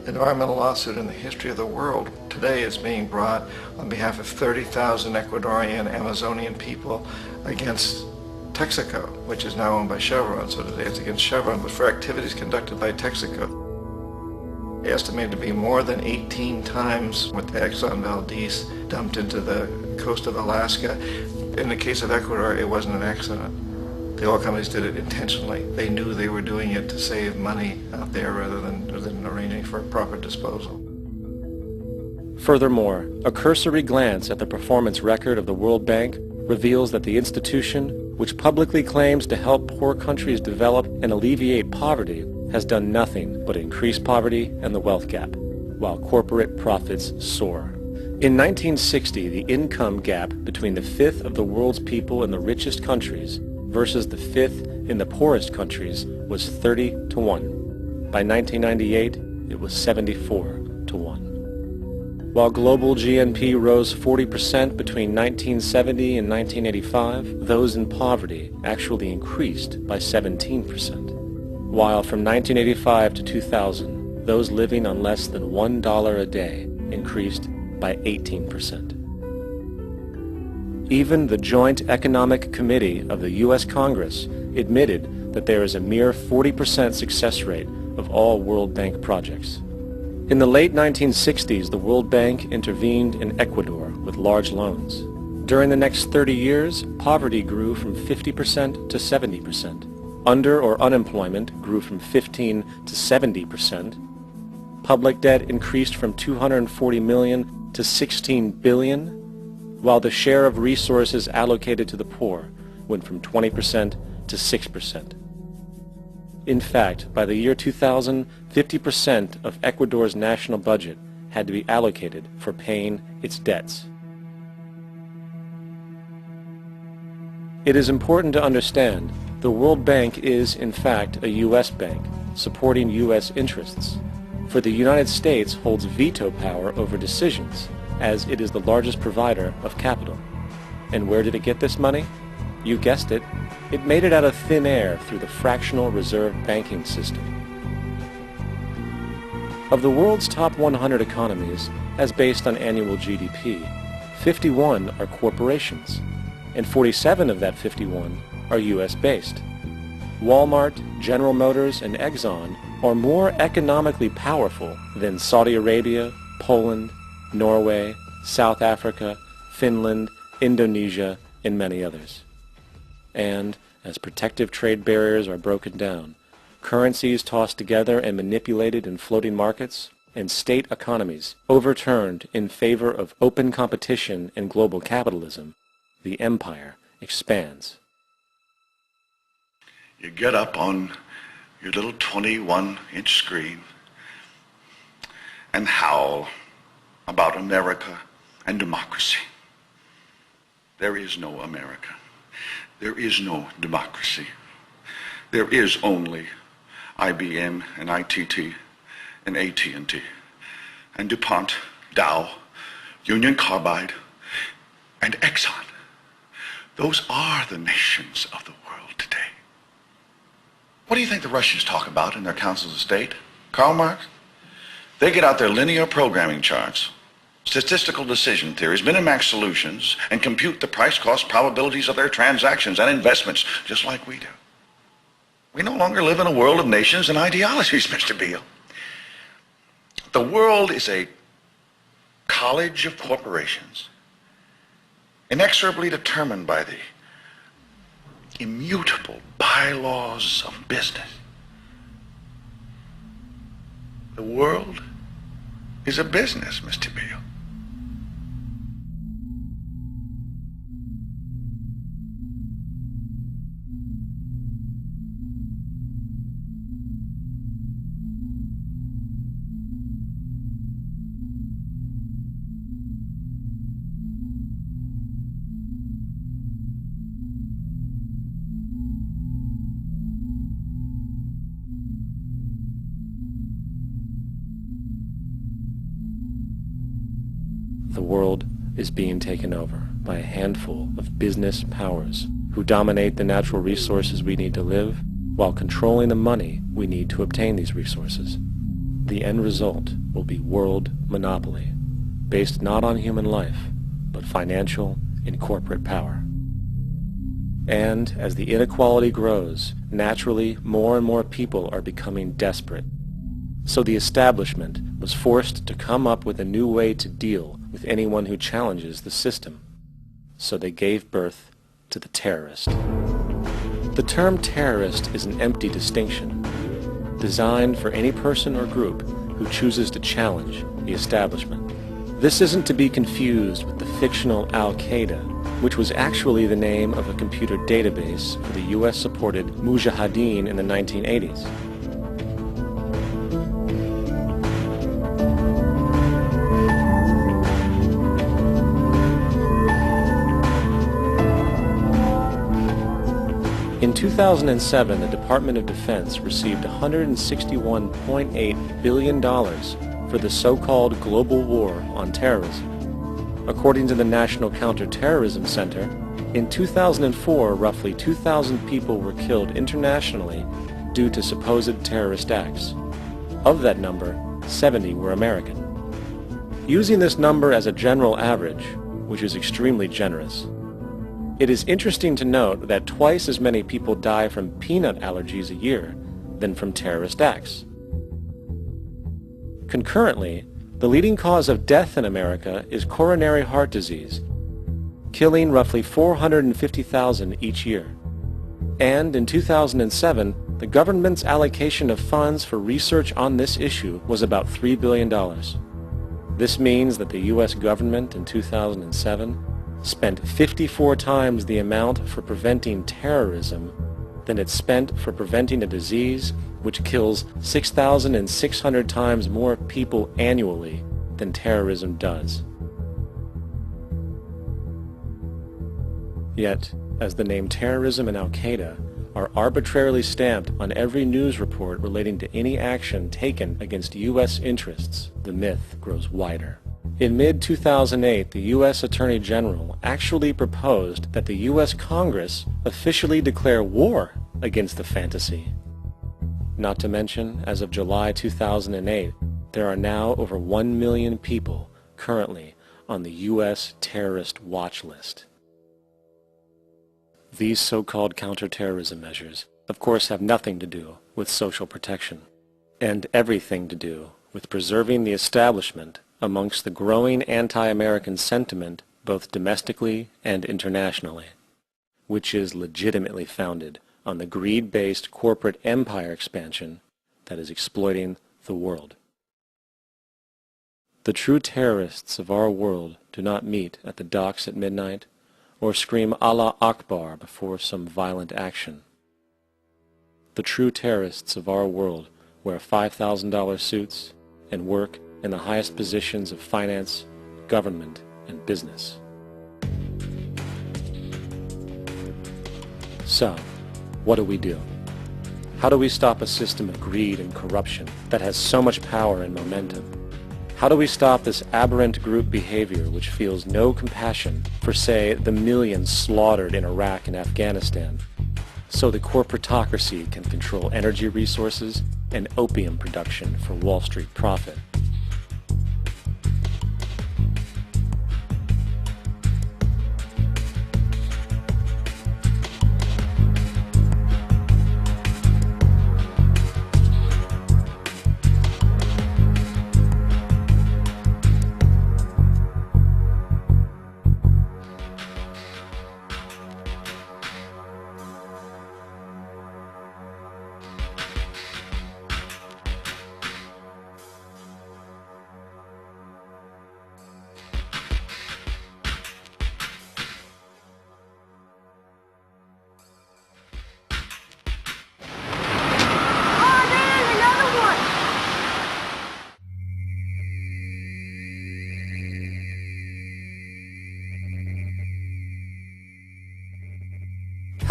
environmental lawsuit in the history of the world today is being brought on behalf of 30,000 Ecuadorian Amazonian people against Texaco, which is now owned by Chevron, so today it's against Chevron, but for activities conducted by Texaco. Estimated to be more than 18 times what the Exxon Valdez dumped into the coast of Alaska. In the case of Ecuador, it wasn't an accident. The oil companies did it intentionally. They knew they were doing it to save money out there rather than arranging for proper disposal. Furthermore, a cursory glance at the performance record of the World Bank reveals that the institution, which publicly claims to help poor countries develop and alleviate poverty, has done nothing but increase poverty and the wealth gap, while corporate profits soar. In 1960, the income gap between the fifth of the world's people in the richest countries versus the fifth in the poorest countries was 30 to 1. By 1998, it was 74 to 1. While global GNP rose 40% between 1970 and 1985, those in poverty actually increased by 17%. While from 1985 to 2000, those living on less than $1 a day increased by 18%. Even the Joint Economic Committee of the U.S. Congress admitted that there is a mere 40% success rate of all World Bank projects. In the late 1960s, the World Bank intervened in Ecuador with large loans. During the next 30 years, poverty grew from 50% to 70%. Under or unemployment grew from 15 to 70%. Public debt increased from 240 million to 16 billion, while the share of resources allocated to the poor went from 20% to 6%. In fact, by the year 2000, 50% of Ecuador's national budget had to be allocated for paying its debts. It is important to understand the World Bank is, in fact, a U.S. bank supporting U.S. interests, for the United States holds veto power over decisions, as it is the largest provider of capital. And where did it get this money? You guessed it. It made it out of thin air through the fractional reserve banking system. Of the world's top 100 economies, as based on annual GDP, 51 are corporations, and 47 of that 51 are U.S.-based. Walmart, General Motors, and Exxon are more economically powerful than Saudi Arabia, Poland, Norway, South Africa, Finland, Indonesia, and many others. And as protective trade barriers are broken down, currencies tossed together and manipulated in floating markets, and state economies overturned in favor of open competition and global capitalism, the empire expands. You get up on your little 21-inch screen and howl about America and democracy. There is no America. There is no democracy. There is only IBM and ITT and AT&T and DuPont, Dow, Union Carbide, and Exxon. Those are the nations of the world today. What do you think the Russians talk about in their councils of state? Karl Marx? They get out their linear programming charts, statistical decision theories, Minimax solutions, and compute the price-cost probabilities of their transactions and investments, just like we do. We no longer live in a world of nations and ideologies, Mr. Beale. The world is a college of corporations, inexorably determined by the immutable bylaws of business. The world is a business, Mr. Beale. The world is being taken over by a handful of business powers who dominate the natural resources we need to live while controlling the money we need to obtain these resources. The end result will be world monopoly, based not on human life, but financial and corporate power. And as the inequality grows, naturally more and more people are becoming desperate. So the establishment was forced to come up with a new way to deal with anyone who challenges the system. So they gave birth to the terrorist. The term terrorist is an empty distinction, designed for any person or group who chooses to challenge the establishment. This isn't to be confused with the fictional Al-Qaeda, which was actually the name of a computer database for the US-supported Mujahideen in the 1980s. In 2007, the Department of Defense received $161.8 billion for the so-called global war on terrorism. According to the National Counterterrorism Center, in 2004, roughly 2,000 people were killed internationally due to supposed terrorist acts. Of that number, 70 were American. Using this number as a general average, which is extremely generous, it is interesting to note that twice as many people die from peanut allergies a year than from terrorist acts. Concurrently, the leading cause of death in America is coronary heart disease, killing roughly 450,000 each year. And in 2007, the government's allocation of funds for research on this issue was about $3 billion. This means that the U.S. government in 2007 spent 54 times the amount for preventing terrorism than it spent for preventing a disease which kills 6,600 times more people annually than terrorism does. Yet, as the name terrorism and Al-Qaeda are arbitrarily stamped on every news report relating to any action taken against U.S. interests, the myth grows wider. In mid-2008, the U.S. Attorney General actually proposed that the U.S. Congress officially declare war against the fantasy. Not to mention, as of July 2008, there are now over 1 million people currently on the U.S. terrorist watch list. These so-called counterterrorism measures, of course, have nothing to do with social protection, and everything to do with preserving the establishment amongst the growing anti-American sentiment both domestically and internationally, which is legitimately founded on the greed-based corporate empire expansion that is exploiting the world. The true terrorists of our world do not meet at the docks at midnight or scream Allah Akbar before some violent action. The true terrorists of our world wear $5,000 suits and work in the highest positions of finance, government, and business. So, what do we do? How do we stop a system of greed and corruption that has so much power and momentum? How do we stop this aberrant group behavior which feels no compassion for, say, the millions slaughtered in Iraq and Afghanistan, so the corporatocracy can control energy resources and opium production for Wall Street profit?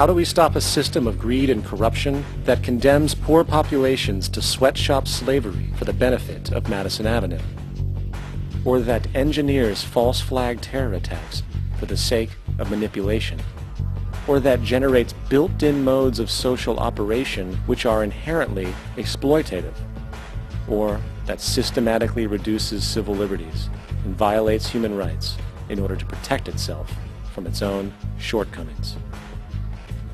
How do we stop a system of greed and corruption that condemns poor populations to sweatshop slavery for the benefit of Madison Avenue? Or that engineers false flag terror attacks for the sake of manipulation? Or that generates built-in modes of social operation which are inherently exploitative? Or that systematically reduces civil liberties and violates human rights in order to protect itself from its own shortcomings?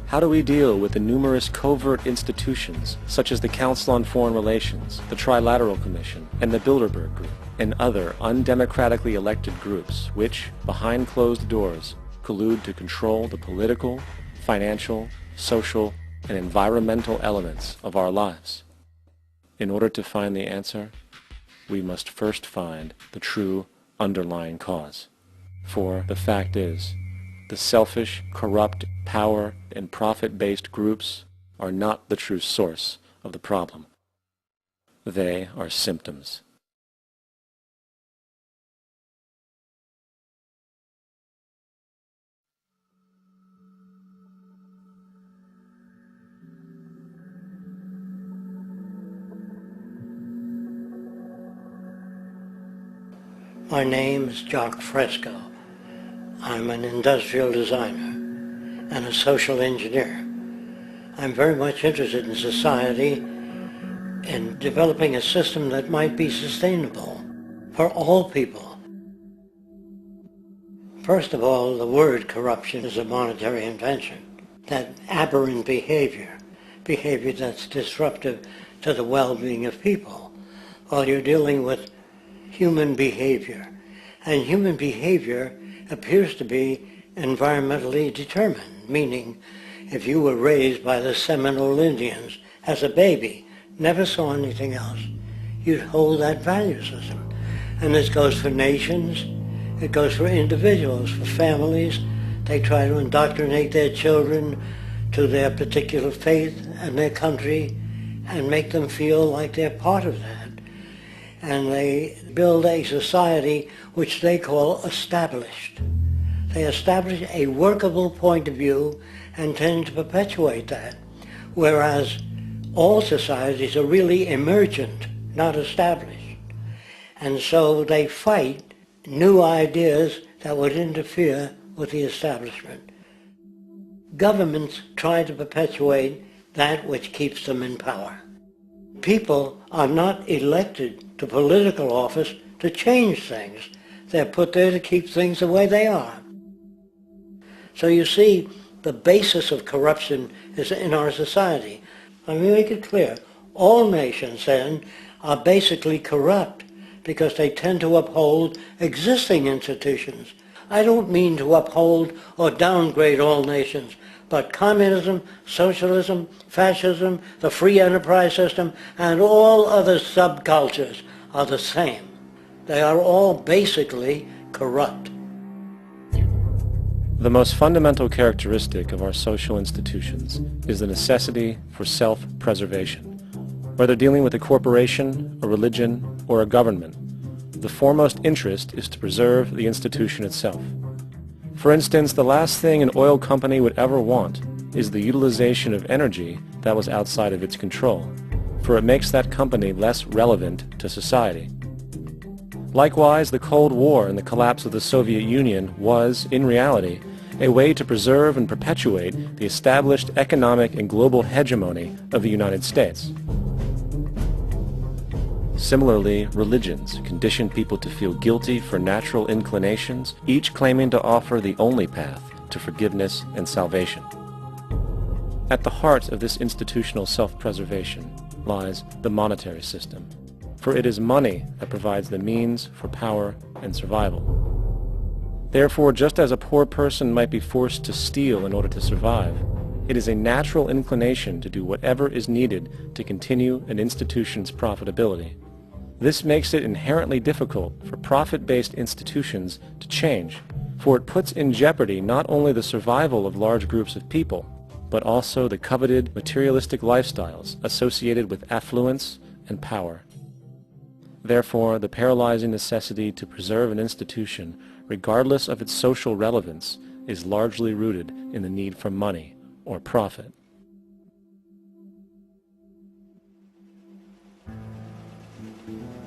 How do we deal with the numerous covert institutions, such as the Council on Foreign Relations, the Trilateral Commission, and the Bilderberg Group, and other undemocratically elected groups which, behind closed doors, collude to control the political, financial, social, and environmental elements of our lives? In order to find the answer, we must first find the true underlying cause. For the fact is, the selfish, corrupt, power, and profit-based groups are not the true source of the problem. They are symptoms. My name is Jock Fresco. I'm an industrial designer and a social engineer. I'm very much interested in society and developing a system that might be sustainable for all people. First of all, the word corruption is a monetary invention. That aberrant behavior that's disruptive to the well-being of people, while you're dealing with human behavior. And human behavior appears to be environmentally determined, meaning if you were raised by the Seminole Indians as a baby, never saw anything else, you'd hold that value system. And this goes for nations, it goes for individuals, for families. They try to indoctrinate their children to their particular faith and their country and make them feel like they're part of that. And they build a society which they call established. They establish a workable point of view and tend to perpetuate that, whereas all societies are really emergent, not established. And so they fight new ideas that would interfere with the establishment. Governments try to perpetuate that which keeps them in power. People are not elected to political office to change things. They're put there to keep things the way they are. So you see, the basis of corruption is in our society. Let me make it clear. All nations then are basically corrupt because they tend to uphold existing institutions. I don't mean to uphold or downgrade all nations, but communism, socialism, fascism, the free enterprise system, and all other subcultures are the same. They are all basically corrupt. The most fundamental characteristic of our social institutions is the necessity for self-preservation. Whether dealing with a corporation, a religion, or a government, the foremost interest is to preserve the institution itself. For instance, the last thing an oil company would ever want is the utilization of energy that was outside of its control, for it makes that company less relevant to society. Likewise, the Cold War and the collapse of the Soviet Union was, in reality, a way to preserve and perpetuate the established economic and global hegemony of the United States. Similarly, religions condition people to feel guilty for natural inclinations, each claiming to offer the only path to forgiveness and salvation. At the heart of this institutional self-preservation lies the monetary system, for it is money that provides the means for power and survival. Therefore, just as a poor person might be forced to steal in order to survive, it is a natural inclination to do whatever is needed to continue an institution's profitability. This makes it inherently difficult for profit-based institutions to change, for it puts in jeopardy not only the survival of large groups of people, but also the coveted materialistic lifestyles associated with affluence and power. Therefore, the paralyzing necessity to preserve an institution, regardless of its social relevance, is largely rooted in the need for money or profit.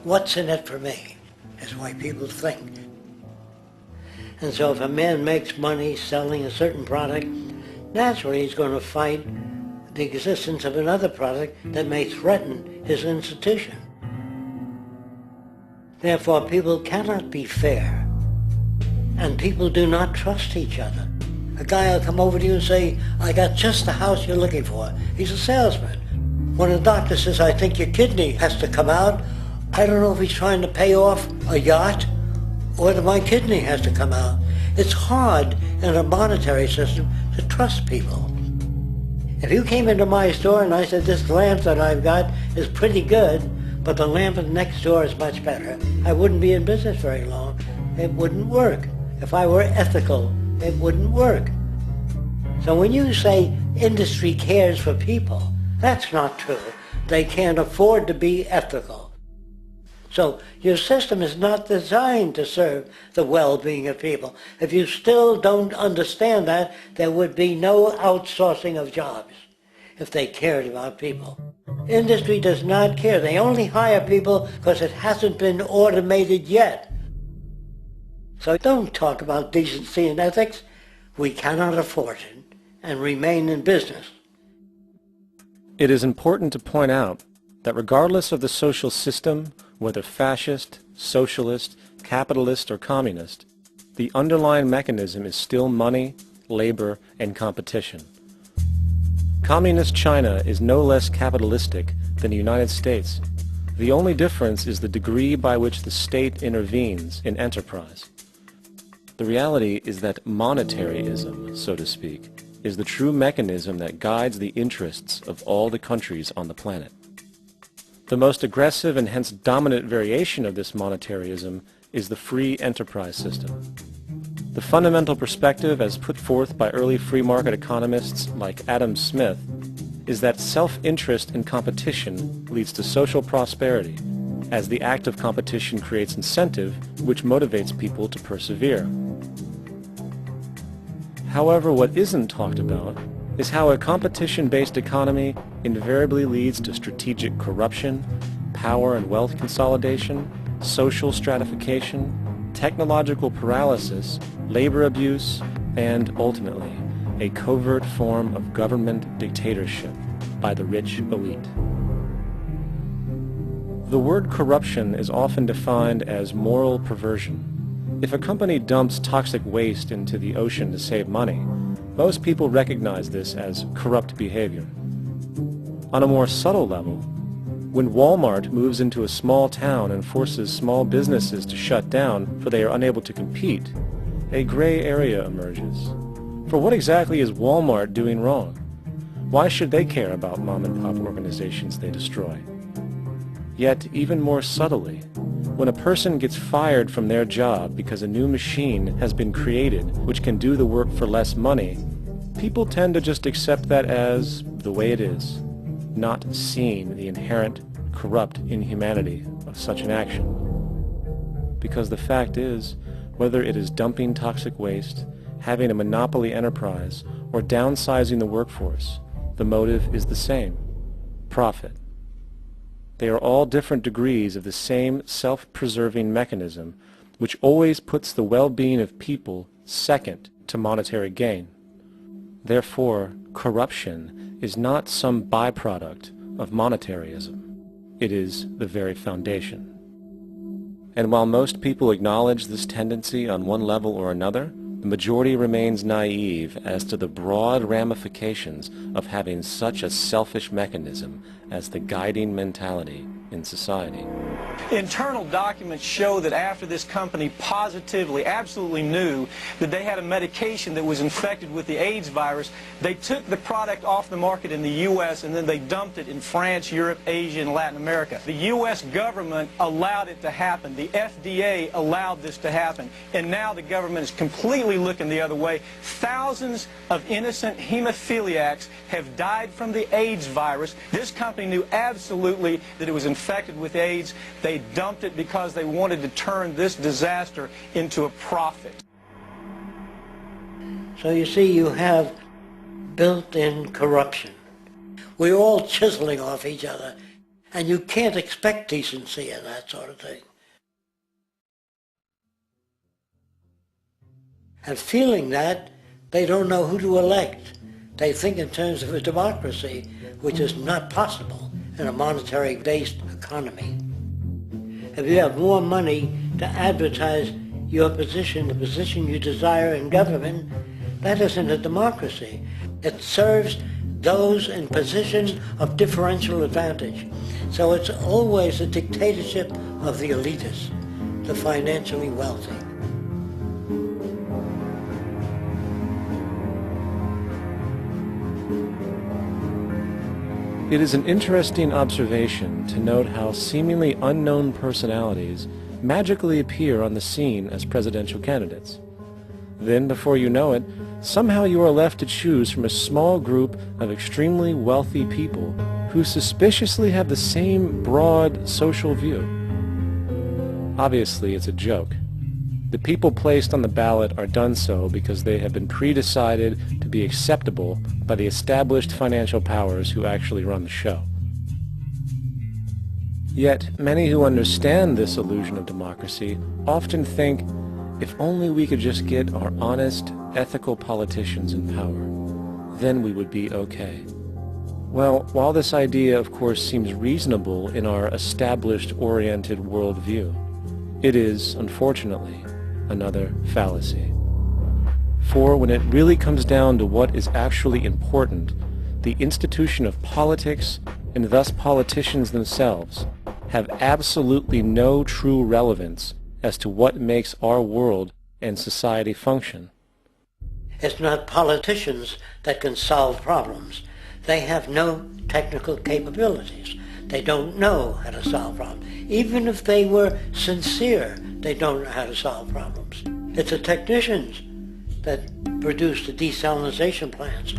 What's in it for me is the way people think. And so if a man makes money selling a certain product, naturally he's going to fight the existence of another product that may threaten his institution. Therefore, people cannot be fair, and people do not trust each other. A guy will come over to you and say, I got just the house you're looking for. He's a salesman. When a doctor says, I think your kidney has to come out, I don't know if he's trying to pay off a yacht or that my kidney has to come out. It's hard in a monetary system to trust people. If you came into my store and I said, this lamp that I've got is pretty good, but the lamp next door is much better, I wouldn't be in business very long. It wouldn't work. If I were ethical, it wouldn't work. So when you say industry cares for people, that's not true. They can't afford to be ethical. So your system is not designed to serve the well-being of people. If you still don't understand that, there would be no outsourcing of jobs if they cared about people. Industry does not care. They only hire people because it hasn't been automated yet. So don't talk about decency and ethics. We cannot afford it and remain in business. It is important to point out that regardless of the social system, whether fascist, socialist, capitalist, or communist, the underlying mechanism is still money, labor, and competition. Communist China is no less capitalistic than the United States. The only difference is the degree by which the state intervenes in enterprise. The reality is that monetaryism, so to speak, is the true mechanism that guides the interests of all the countries on the planet. The most aggressive and hence dominant variation of this monetaryism is the free enterprise system. The fundamental perspective as put forth by early free market economists like Adam Smith is that self-interest in competition leads to social prosperity, as the act of competition creates incentive which motivates people to persevere. However, what isn't talked about is how a competition-based economy invariably leads to strategic corruption, power and wealth consolidation, social stratification, technological paralysis, labor abuse, and, ultimately, a covert form of government dictatorship by the rich elite. The word corruption is often defined as moral perversion. If a company dumps toxic waste into the ocean to save money, most people recognize this as corrupt behavior. On a more subtle level, when Walmart moves into a small town and forces small businesses to shut down for they are unable to compete, a gray area emerges. For what exactly is Walmart doing wrong? Why should they care about mom-and-pop organizations they destroy? Yet, even more subtly, when a person gets fired from their job because a new machine has been created which can do the work for less money, people tend to just accept that as the way it is, not seeing the inherent corrupt inhumanity of such an action. Because the fact is, whether it is dumping toxic waste, having a monopoly enterprise, or downsizing the workforce, the motive is the same: profit. They are all different degrees of the same self-preserving mechanism which always puts the well-being of people second to monetary gain. Therefore, corruption is not some byproduct of monetaryism. It is the very foundation. And while most people acknowledge this tendency on one level or another, the majority remains naive as to the broad ramifications of having such a selfish mechanism as the guiding mentality in society. Internal documents show that after this company positively, absolutely knew that they had a medication that was infected with the AIDS virus, they took the product off the market in the U.S. and then they dumped it in France, Europe, Asia, and Latin America. The U.S. government allowed it to happen. The FDA allowed this to happen. And now the government is completely looking the other way. Thousands of innocent hemophiliacs have died from the AIDS virus. This company knew absolutely that it was infected with AIDS. They dumped it because they wanted to turn this disaster into a profit. So you see, you have built-in corruption. We're all chiseling off each other, and you can't expect decency in that sort of thing. And feeling that, they don't know who to elect. They think in terms of a democracy, which is not possible in a monetary-based economy. If you have more money to advertise your position, the position you desire in government, That isn't a democracy. It serves those in positions of differential advantage. So it's always a dictatorship of the elitists, the financially wealthy. It is an interesting observation to note how seemingly unknown personalities magically appear on the scene as presidential candidates. Then, before you know it, somehow you are left to choose from a small group of extremely wealthy people who suspiciously have the same broad social view. Obviously, it's a joke. The people placed on the ballot are done so because they have been pre-decided to be acceptable by the established financial powers who actually run the show. Yet, many who understand this illusion of democracy often think, if only we could just get our honest, ethical politicians in power, then we would be okay. Well, while this idea, of course, seems reasonable in our established-oriented worldview, it is, unfortunately, another fallacy. For when it really comes down to what is actually important, the institution of politics, and thus politicians themselves, have absolutely no true relevance as to what makes our world and society function. It's not politicians that can solve problems. They have no technical capabilities. They don't know how to solve problems. Even if they were sincere, they don't know how to solve problems. It's the technicians that produce the desalination plants.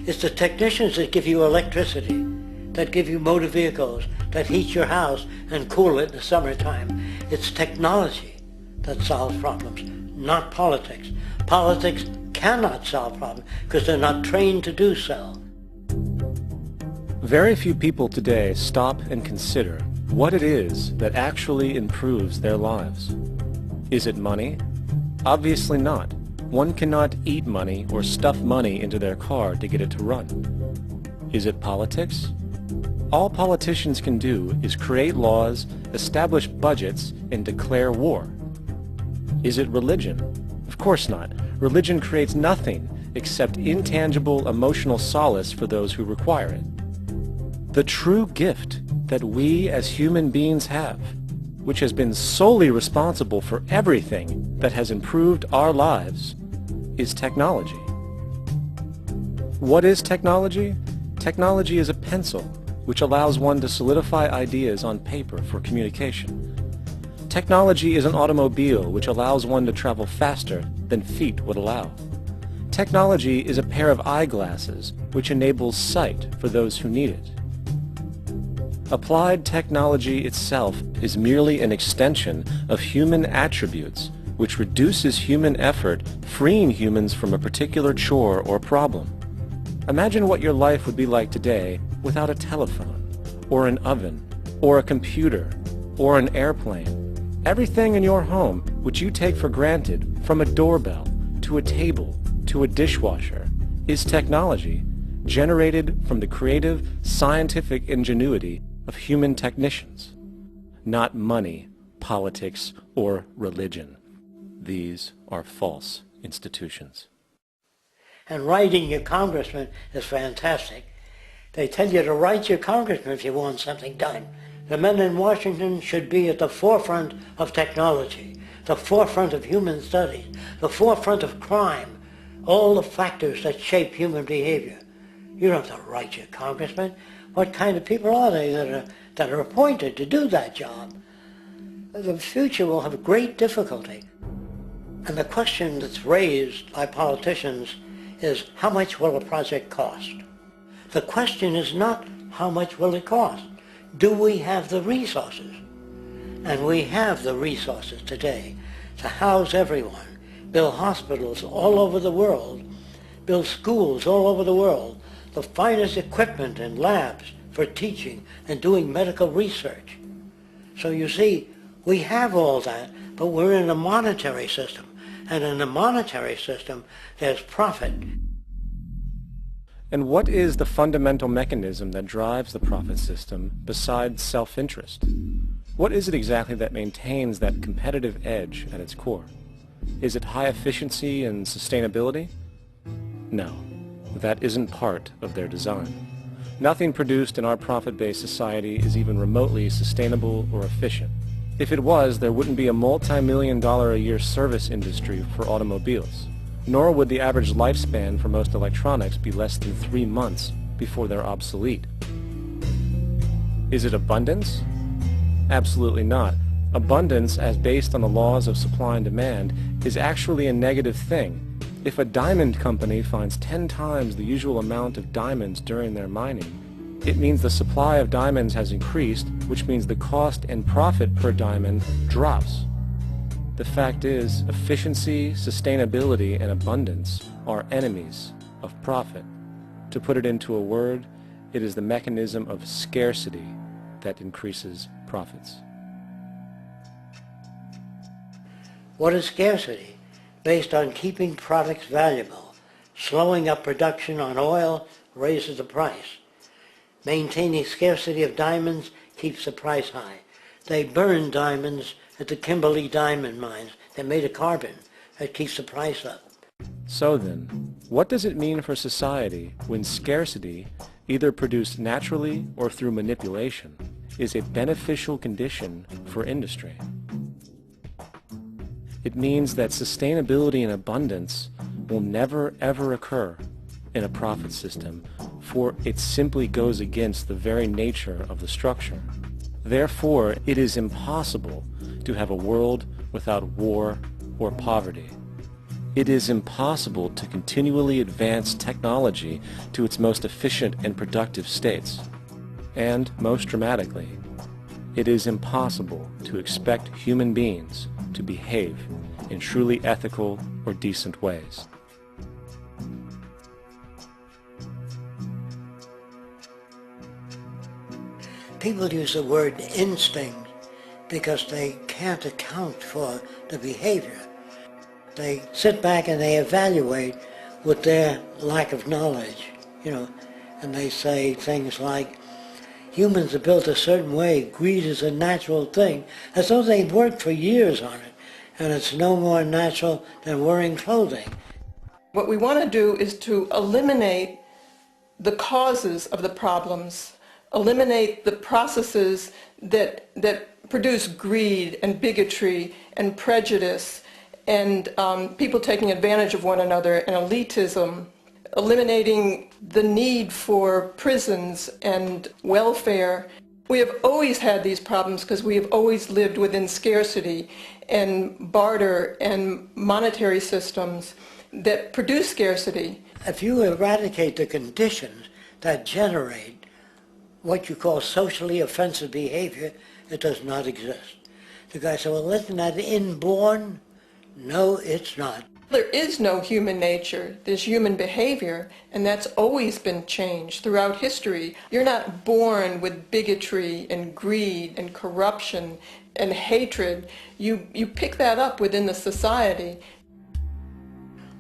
It's the technicians that give you electricity, that give you motor vehicles, that heat your house and cool it in the summertime. It's technology that solves problems, not politics. Politics cannot solve problems because they're not trained to do so. Very few people today stop and consider what it is that actually improves their lives. Is it money? Obviously not. One cannot eat money or stuff money into their car to get it to run. Is it politics? All politicians can do is create laws, establish budgets, and declare war. Is it religion? Of course not. Religion creates nothing except intangible emotional solace for those who require it. The true gift that we as human beings have, which has been solely responsible for everything that has improved our lives, is technology. What is technology? Technology is a pencil which allows one to solidify ideas on paper for communication. Technology is an automobile which allows one to travel faster than feet would allow. Technology is a pair of eyeglasses which enables sight for those who need it. Applied technology itself is merely an extension of human attributes which reduces human effort, freeing humans from a particular chore or problem. Imagine what your life would be like today without a telephone, or an oven, or a computer, or an airplane. Everything in your home which you take for granted, from a doorbell, to a table, to a dishwasher, is technology generated from the creative, scientific ingenuity of human technicians, not money, politics, or religion. These are false institutions. And writing your congressman is fantastic. They tell you to write your congressman if you want something done. The men in Washington should be at the forefront of technology, the forefront of human studies, the forefront of crime, all the factors that shape human behavior. You don't have to write your congressman. What kind of people are they that are appointed to do that job? The future will have great difficulty. And the question that's raised by politicians is, how much will a project cost? The question is not, how much will it cost? Do we have the resources? And we have the resources today to house everyone, build hospitals all over the world, build schools all over the world, the finest equipment and labs for teaching and doing medical research. So you see, we have all that, but we're in a monetary system. And in a monetary system, there's profit. And what is the fundamental mechanism that drives the profit system besides self-interest? What is it exactly that maintains that competitive edge at its core? Is it high efficiency and sustainability? No, that isn't part of their design. Nothing produced in our profit-based society is even remotely sustainable or efficient. If it was, there wouldn't be a multi-million-dollar-a-year service industry for automobiles, nor would the average lifespan for most electronics be less than 3 months before they're obsolete. Is it abundance? Absolutely not. Abundance, as based on the laws of supply and demand, is actually a negative thing. If a diamond company finds 10 times the usual amount of diamonds during their mining, it means the supply of diamonds has increased, which means the cost and profit per diamond drops. The fact is, efficiency, sustainability, and abundance are enemies of profit. To put it into a word, it is the mechanism of scarcity that increases profits. What is scarcity? Based on keeping products valuable. Slowing up production on oil raises the price. Maintaining scarcity of diamonds keeps the price high. They burn diamonds at the Kimberley diamond mines. They're made of carbon. That keeps the price up. So then, what does it mean for society when scarcity, either produced naturally or through manipulation, is a beneficial condition for industry? It means that sustainability and abundance will never ever occur in a profit system, for it simply goes against the very nature of the structure. Therefore, it is impossible to have a world without war or poverty. It is impossible to continually advance technology to its most efficient and productive states. And, most dramatically, it is impossible to expect human beings to behave in truly ethical or decent ways. People use the word instinct because they can't account for the behavior. They sit back and they evaluate with their lack of knowledge, and they say things like, humans are built a certain way, greed is a natural thing, as though they've worked for years on it, and it's no more natural than wearing clothing. What we want to do is to eliminate the causes of the problems, eliminate the processes that produce greed and bigotry and prejudice and people taking advantage of one another and elitism, eliminating the need for prisons and welfare. We have always had these problems because we have always lived within scarcity and barter and monetary systems that produce scarcity. If you eradicate the conditions that generate what you call socially offensive behavior, it does not exist. The guy said, well, isn't that inborn? No, it's not. There is no human nature. There's human behavior, and that's always been changed throughout history. You're not born with bigotry and greed and corruption and hatred. You pick that up within the society.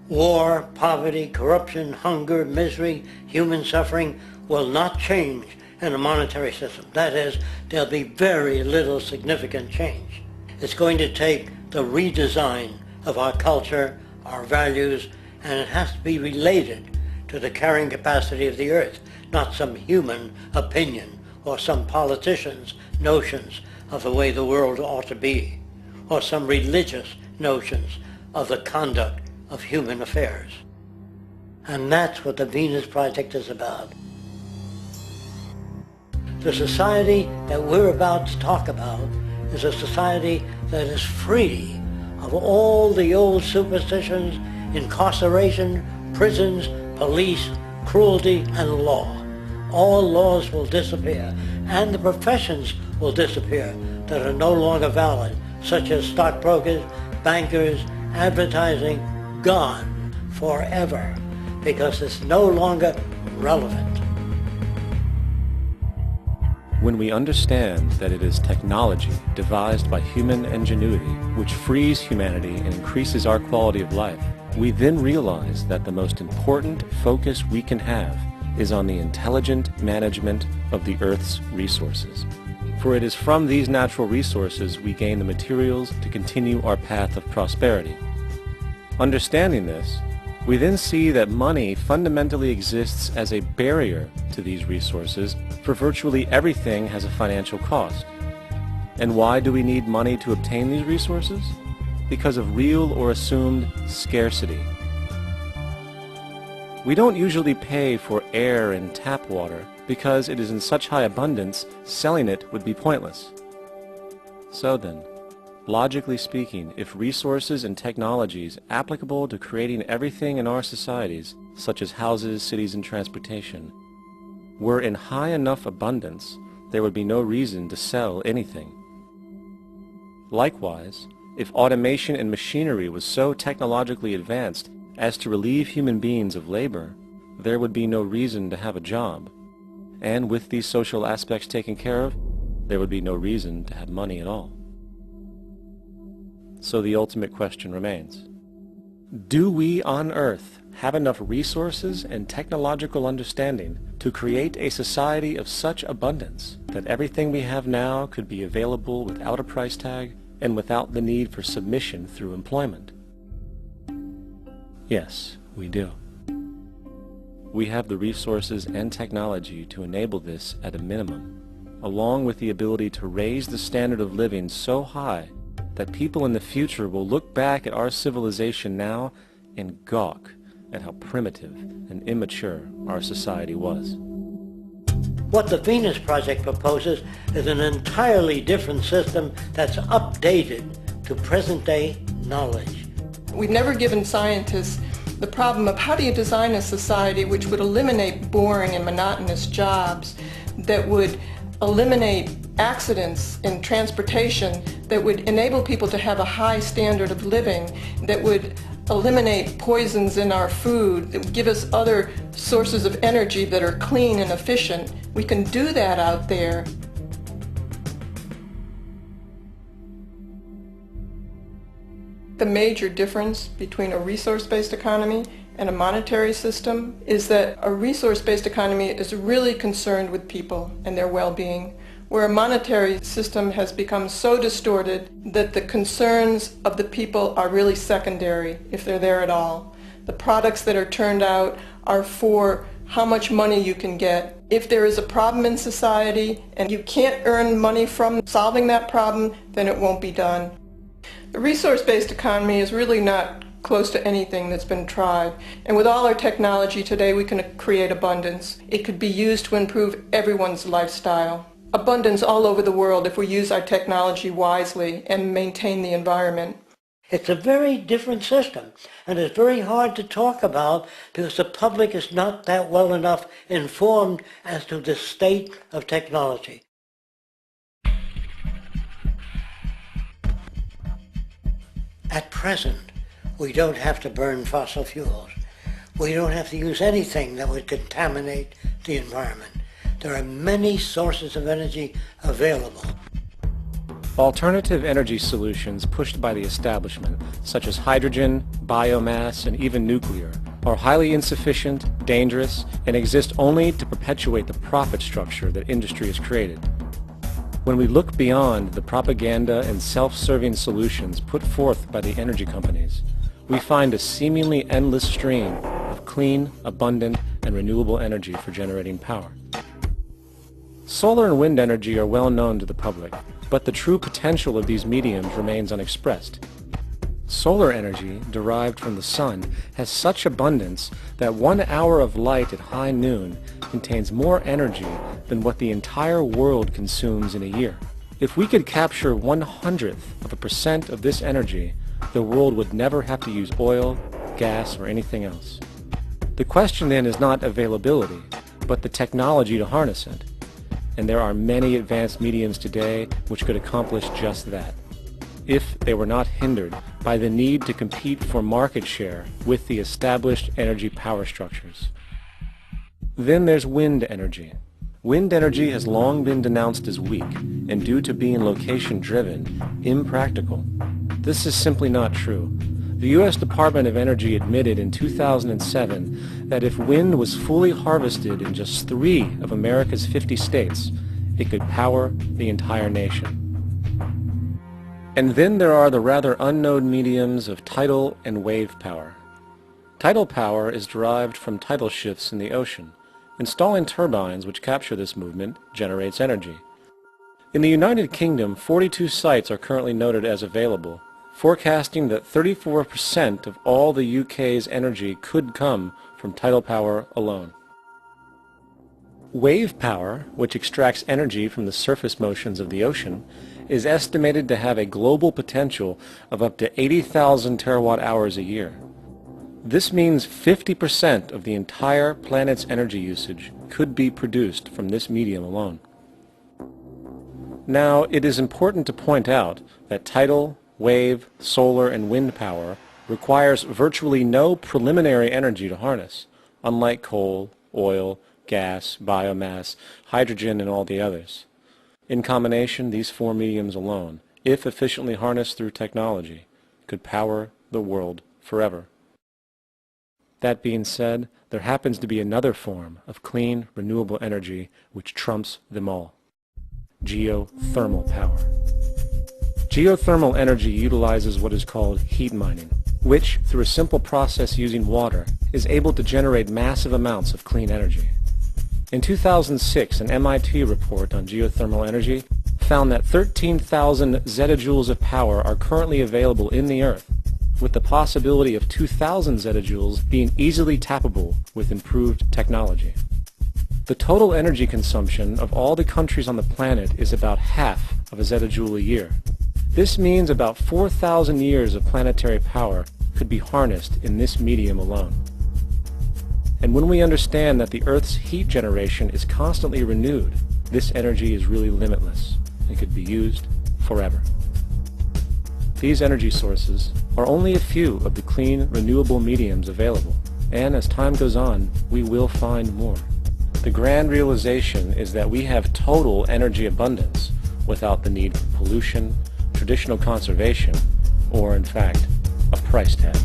War, poverty, corruption, hunger, misery, human suffering will not change in a monetary system. That is, there'll be very little significant change. It's going to take the redesign of our culture, our values, and it has to be related to the carrying capacity of the earth, not some human opinion or some politician's notions of the way the world ought to be, or some religious notions of the conduct of human affairs. And that's what the Venus Project is about. The society that we're about to talk about is a society that is free of all the old superstitions, incarceration, prisons, police, cruelty, and law. All laws will disappear, and the professions will disappear that are no longer valid, such as stockbrokers, bankers, advertising, gone forever, because it's no longer relevant. When we understand that it is technology devised by human ingenuity which frees humanity and increases our quality of life, we then realize that the most important focus we can have is on the intelligent management of the Earth's resources. For it is from these natural resources we gain the materials to continue our path of prosperity. Understanding this, We then see that money fundamentally exists as a barrier to these resources, for virtually everything has a financial cost. And why do we need money to obtain these resources? Because of real or assumed scarcity. We don't usually pay for air and tap water because it is in such high abundance, selling it would be pointless. So then, logically speaking, if resources and technologies applicable to creating everything in our societies, such as houses, cities, and transportation, were in high enough abundance, there would be no reason to sell anything. Likewise, if automation and machinery was so technologically advanced as to relieve human beings of labor, there would be no reason to have a job. And with these social aspects taken care of, there would be no reason to have money at all. So the ultimate question remains. Do we on Earth have enough resources and technological understanding to create a society of such abundance that everything we have now could be available without a price tag and without the need for submission through employment? Yes, we do. We have the resources and technology to enable this at a minimum, along with the ability to raise the standard of living so high that people in the future will look back at our civilization now and gawk at how primitive and immature our society was. What the Venus Project proposes is an entirely different system that's updated to present-day knowledge. We've never given scientists the problem of how do you design a society which would eliminate boring and monotonous jobs, that would eliminate accidents in transportation, that would enable people to have a high standard of living, that would eliminate poisons in our food, that would give us other sources of energy that are clean and efficient. We can do that out there. The major difference between a resource-based economy and a monetary system is that a resource-based economy is really concerned with people and their well-being, where a monetary system has become so distorted that the concerns of the people are really secondary, if they're there at all. The products that are turned out are for how much money you can get. If there is a problem in society and you can't earn money from solving that problem, then it won't be done. The resource-based economy is really not close to anything that's been tried. And with all our technology today, we can create abundance. It could be used to improve everyone's lifestyle. Abundance all over the world if we use our technology wisely and maintain the environment. It's a very different system, and it's very hard to talk about because the public is not that well enough informed as to the state of technology. At present, we don't have to burn fossil fuels. We don't have to use anything that would contaminate the environment. There are many sources of energy available. Alternative energy solutions pushed by the establishment, such as hydrogen, biomass, and even nuclear, are highly insufficient, dangerous, and exist only to perpetuate the profit structure that industry has created. When we look beyond the propaganda and self-serving solutions put forth by the energy companies, we find a seemingly endless stream of clean, abundant, and renewable energy for generating power. Solar and wind energy are well known to the public, but the true potential of these mediums remains unexpressed. Solar energy, derived from the sun, has such abundance that 1 hour of light at high noon contains more energy than what the entire world consumes in a year. If we could capture 1/100% of this energy, the world would never have to use oil, gas, or anything else. The question then is not availability, but the technology to harness it. And there are many advanced mediums today which could accomplish just that, if they were not hindered by the need to compete for market share with the established energy power structures. Then there's wind energy. Wind energy has long been denounced as weak, and due to being location-driven, impractical. This is simply not true. The U.S. Department of Energy admitted in 2007 that if wind was fully harvested in just 3 of America's 50 states, it could power the entire nation. And then there are the rather unknown mediums of tidal and wave power. Tidal power is derived from tidal shifts in the ocean. Installing turbines which capture this movement generates energy. In the United Kingdom, 42 sites are currently noted as available, forecasting that 34% of all the UK's energy could come from tidal power alone. Wave power, which extracts energy from the surface motions of the ocean, is estimated to have a global potential of up to 80,000 terawatt-hours a year. This means 50% of the entire planet's energy usage could be produced from this medium alone. Now, it is important to point out that tidal, wave, solar, and wind power requires virtually no preliminary energy to harness, unlike coal, oil, gas, biomass, hydrogen, and all the others. In combination, these four mediums alone, if efficiently harnessed through technology, could power the world forever. That being said, there happens to be another form of clean, renewable energy which trumps them all: geothermal power. Geothermal energy utilizes what is called heat mining, which, through a simple process using water, is able to generate massive amounts of clean energy. In 2006, an MIT report on geothermal energy found that 13,000 zettajoules of power are currently available in the Earth, with the possibility of 2,000 zettajoules being easily tappable with improved technology. The total energy consumption of all the countries on the planet is about half of a zettajoule a year. This means about 4,000 years of planetary power could be harnessed in this medium alone. And when we understand that the Earth's heat generation is constantly renewed, this energy is really limitless and could be used forever. These energy sources are only a few of the clean, renewable mediums available, and as time goes on, we will find more. The grand realization is that we have total energy abundance without the need for pollution, traditional conservation, or in fact, a price tag.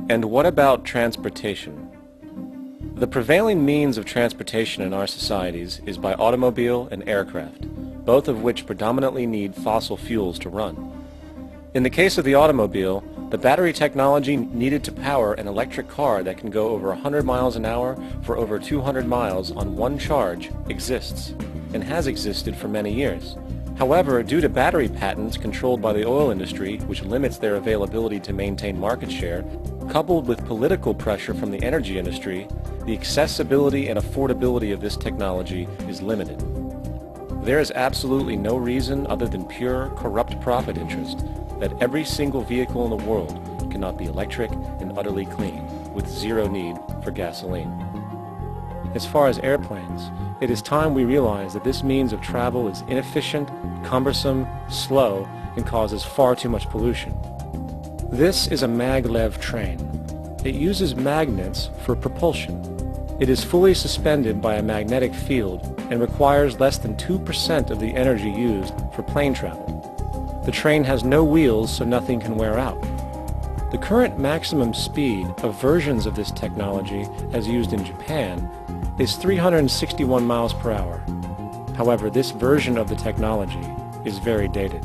And what about transportation? The prevailing means of transportation in our societies is by automobile and aircraft, both of which predominantly need fossil fuels to run. In the case of the automobile, the battery technology needed to power an electric car that can go over 100 miles an hour for over 200 miles on one charge exists, and has existed for many years. However, due to battery patents controlled by the oil industry, which limits their availability to maintain market share, coupled with political pressure from the energy industry, the accessibility and affordability of this technology is limited. There is absolutely no reason other than pure, corrupt profit interest that every single vehicle in the world cannot be electric and utterly clean, with zero need for gasoline. As far as airplanes, it is time we realize that this means of travel is inefficient, cumbersome, slow, and causes far too much pollution. This is a maglev train. It uses magnets for propulsion. It is fully suspended by a magnetic field and requires less than 2% of the energy used for plane travel. The train has no wheels, so nothing can wear out. The current maximum speed of versions of this technology, as used in Japan, is 361 miles per hour. However, this version of the technology is very dated.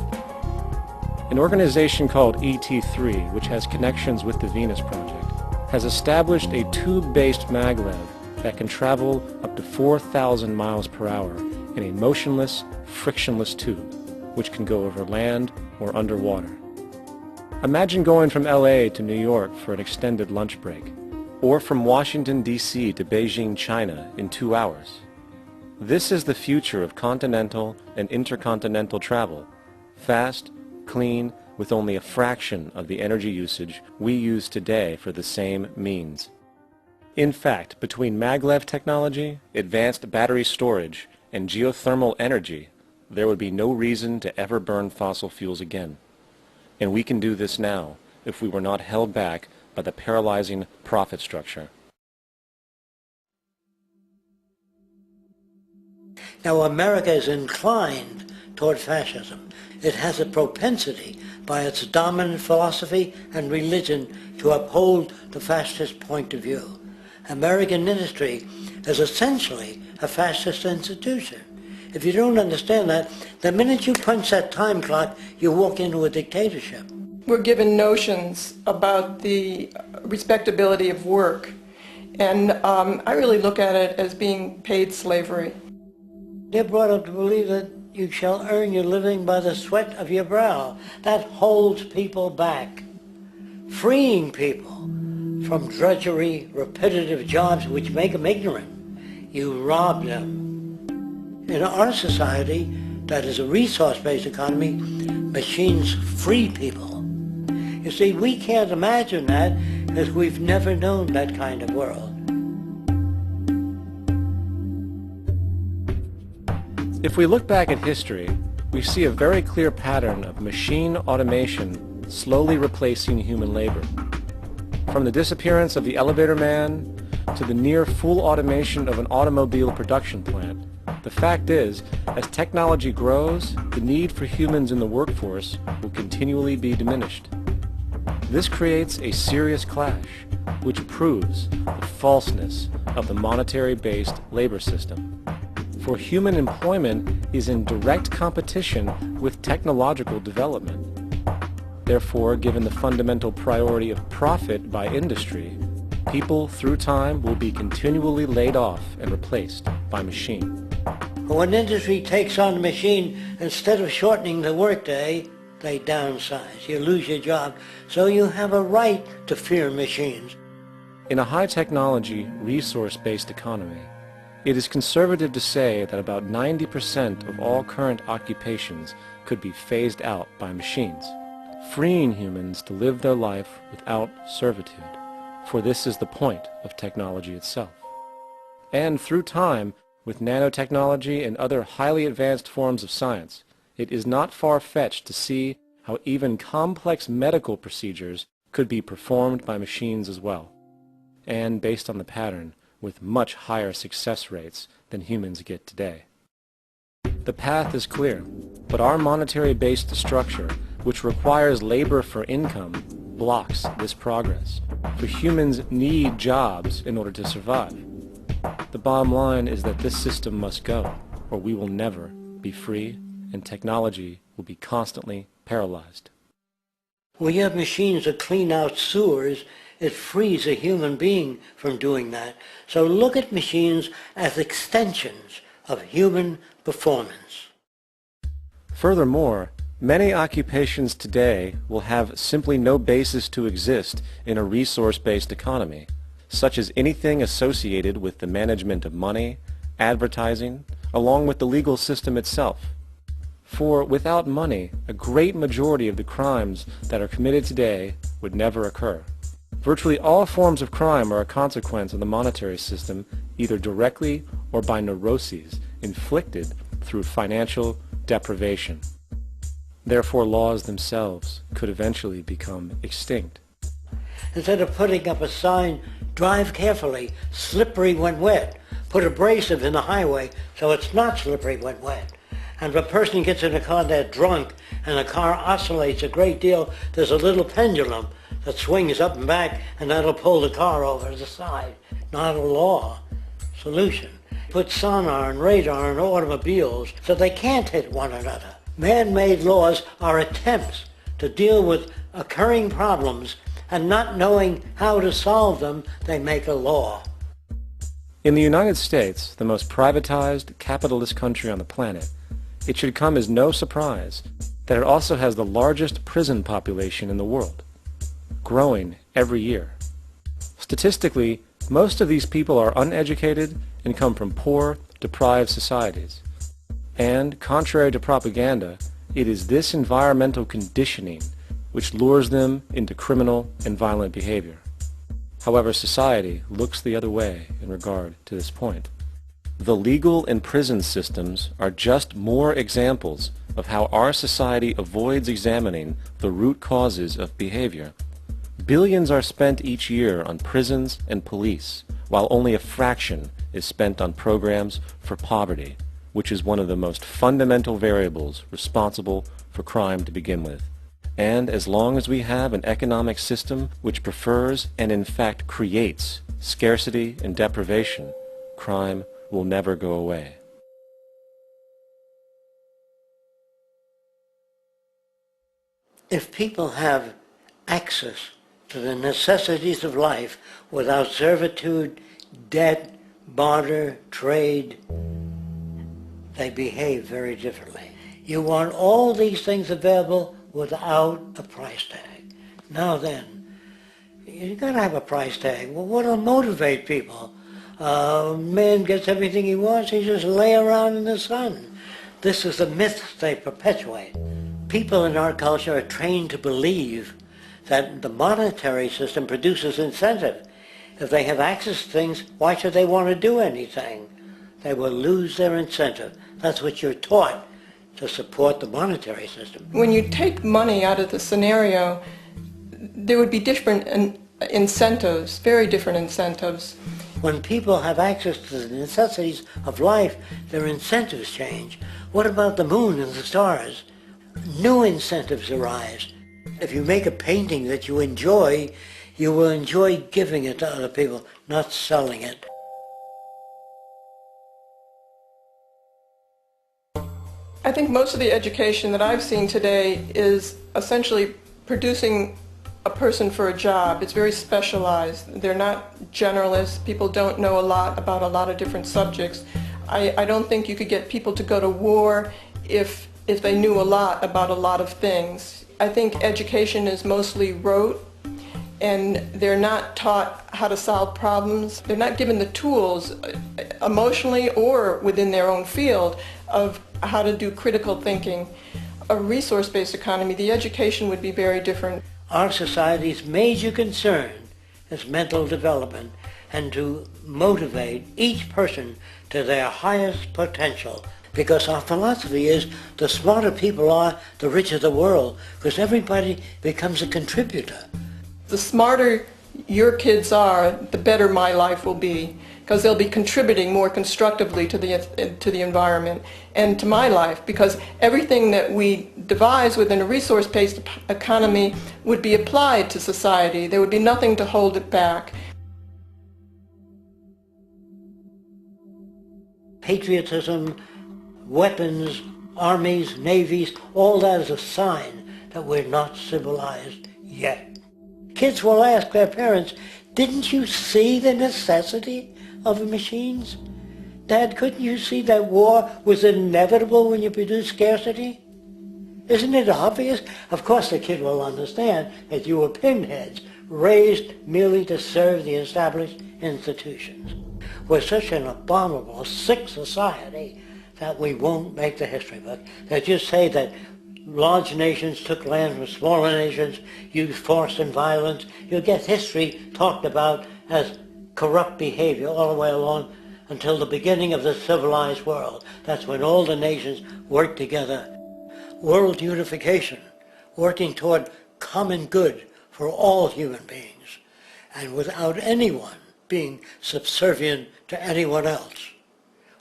An organization called ET3, which has connections with the Venus Project, has established a tube-based maglev that can travel up to 4,000 miles per hour in a motionless, frictionless tube, which can go over land or underwater. Imagine going from LA to New York for an extended lunch break, or from Washington, D.C. to Beijing, China in 2 hours. This is the future of continental and intercontinental travel, fast, clean, with only a fraction of the energy usage we use today for the same means. In fact, between maglev technology, advanced battery storage, and geothermal energy, there would be no reason to ever burn fossil fuels again. And we can do this now if we were not held back by the paralyzing profit structure. Now, America is inclined toward fascism. It has a propensity by its dominant philosophy and religion to uphold the fascist point of view. American industry is essentially a fascist institution. If you don't understand that, the minute you punch that time clock, you walk into a dictatorship. we're given notions about the respectability of work, and I really look at it as being paid slavery. They're brought up to believe that you shall earn your living by the sweat of your brow. That holds people back, freeing people from drudgery, repetitive jobs which make them ignorant. You rob them. In our society, that is a resource-based economy, machines free people. You see, we can't imagine that because we've never known that kind of world. If we look back at history, we see a very clear pattern of machine automation slowly replacing human labor. From the disappearance of the elevator man to the near full automation of an automobile production plant, the fact is, as technology grows, the need for humans in the workforce will continually be diminished. This creates a serious clash, which proves the falseness of the monetary-based labor system. For human employment is in direct competition with technological development. Therefore, given the fundamental priority of profit by industry, people through time will be continually laid off and replaced by machine. When industry takes on a machine, instead of shortening the workday, they downsize. You lose your job, so you have a right to fear machines. In a high-technology, resource-based economy, it is conservative to say that about 90% of all current occupations could be phased out by machines, freeing humans to live their life without servitude, for this is the point of technology itself. And through time, with nanotechnology and other highly advanced forms of science, it is not far-fetched to see how even complex medical procedures could be performed by machines as well, and based on the pattern, with much higher success rates than humans get today. The path is clear, but our monetary-based structure, which requires labor for income, blocks this progress. For humans need jobs in order to survive. The bottom line is that this system must go, or we will never be free, and technology will be constantly paralyzed. We have machines that clean out sewers. It frees a human being from doing that. So look at machines as extensions of human performance. Furthermore, many occupations today will have simply no basis to exist in a resource-based economy, such as anything associated with the management of money, advertising, along with the legal system itself. For without money, a great majority of the crimes that are committed today would never occur. Virtually all forms of crime are a consequence of the monetary system, either directly or by neuroses inflicted through financial deprivation. Therefore, laws themselves could eventually become extinct. Instead of putting up a sign, drive carefully, slippery when wet, put abrasive in the highway so it's not slippery when wet. And if a person gets in a car they're drunk and the car oscillates a great deal, there's a little pendulum that swings up and back, and that'll pull the car over to the side. Not a law solution. Put sonar and radar in automobiles so they can't hit one another. Man-made laws are attempts to deal with occurring problems, and not knowing how to solve them, they make a law. In the United States, the most privatized, capitalist country on the planet, it should come as no surprise that it also has the largest prison population in the world, growing every year. Statistically, most of these people are uneducated and come from poor, deprived societies. And, contrary to propaganda, it is this environmental conditioning which lures them into criminal and violent behavior. However, society looks the other way in regard to this point. The legal and prison systems are just more examples of how our society avoids examining the root causes of behavior. Billions are spent each year on prisons and police, while only a fraction is spent on programs for poverty, which is one of the most fundamental variables responsible for crime to begin with. And as long as we have an economic system which prefers and in fact creates scarcity and deprivation, crime will never go away. If people have access to the necessities of life without servitude, debt, barter, trade, they behave very differently. You want all these things available without a price tag. Now then, you gotta have a price tag. Well, what'll motivate people? Man gets everything he wants, he just lay around in the sun. This is the myth they perpetuate. People in our culture are trained to believe that the monetary system produces incentive. If they have access to things, why should they want to do anything? They will lose their incentive. That's what you're taught to support the monetary system. When you take money out of the scenario, there would be different incentives, very different incentives. When people have access to the necessities of life, their incentives change. What about the moon and the stars? New incentives arise. If you make a painting that you will enjoy giving it to other people, not selling it. I think most of the education that I've seen today is essentially producing a person for a job. It's very specialized. They're not generalists. People don't know a lot about a lot of different subjects. I don't think you could get people to go to war if they knew a lot about a lot of things. I think education is mostly rote, and they're not taught how to solve problems. They're not given the tools emotionally or within their own field of how to do critical thinking. A resource-based economy, the education would be very different. Our society's major concern is mental development and to motivate each person to their highest potential. Because our philosophy is the smarter people are, the richer the world, because everybody becomes a contributor. The smarter your kids are, the better my life will be, because they'll be contributing more constructively to the environment and to my life, because everything that we devise within a resource-based economy would be applied to society. There would be nothing to hold it back. Patriotism, weapons, armies, navies, all that is a sign that we're not civilized yet. Kids will ask their parents, didn't you see the necessity of the machines? Dad, couldn't you see that war was inevitable when you produce scarcity? Isn't it obvious? Of course the kid will understand that you were pinheads, raised merely to serve the established institutions. We're such an abominable, sick society that we won't make the history book. They just say that large nations took land from smaller nations, used force and violence. You'll get history talked about as corrupt behavior all the way along until the beginning of the civilized world. That's when all the nations worked together. World unification, working toward common good for all human beings, and without anyone being subservient to anyone else,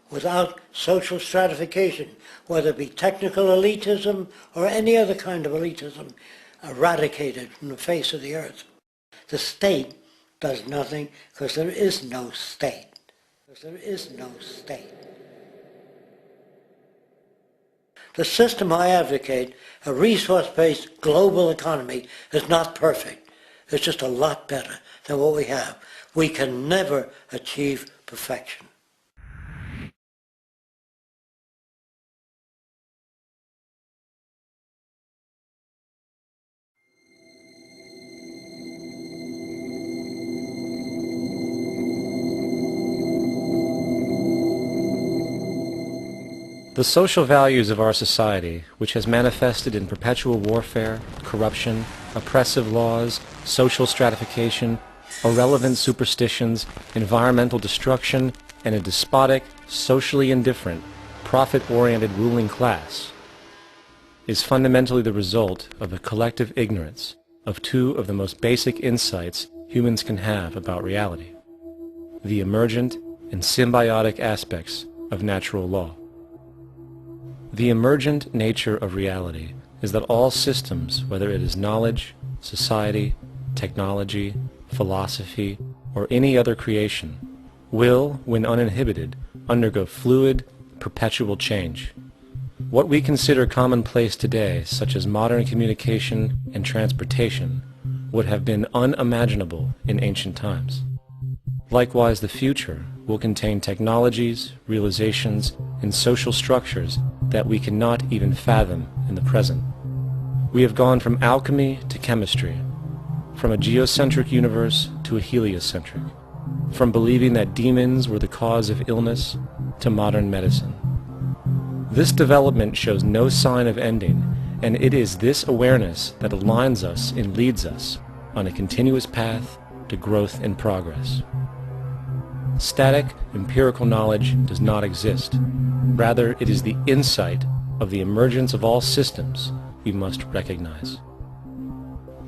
without social stratification, whether it be technical elitism or any other kind of elitism, eradicated from the face of the earth. The state does nothing because there is no state. There is no state. The system I advocate, a resource-based global economy, is not perfect. It's just a lot better than what we have. We can never achieve perfection. The social values of our society, which has manifested in perpetual warfare, corruption, oppressive laws, social stratification, irrelevant superstitions, environmental destruction, and a despotic, socially indifferent, profit-oriented ruling class, is fundamentally the result of a collective ignorance of two of the most basic insights humans can have about reality: the emergent and symbiotic aspects of natural law. The emergent nature of reality is that all systems, whether it is knowledge, society, technology, philosophy, or any other creation, will, when uninhibited, undergo fluid, perpetual change. What we consider commonplace today, such as modern communication and transportation, would have been unimaginable in ancient times. Likewise, the future will contain technologies, realizations, and social structures that we cannot even fathom in the present. We have gone from alchemy to chemistry, from a geocentric universe to a heliocentric, from believing that demons were the cause of illness to modern medicine. This development shows no sign of ending, and it is this awareness that aligns us and leads us on a continuous path to growth and progress. Static, empirical knowledge does not exist. Rather, it is the insight of the emergence of all systems we must recognize.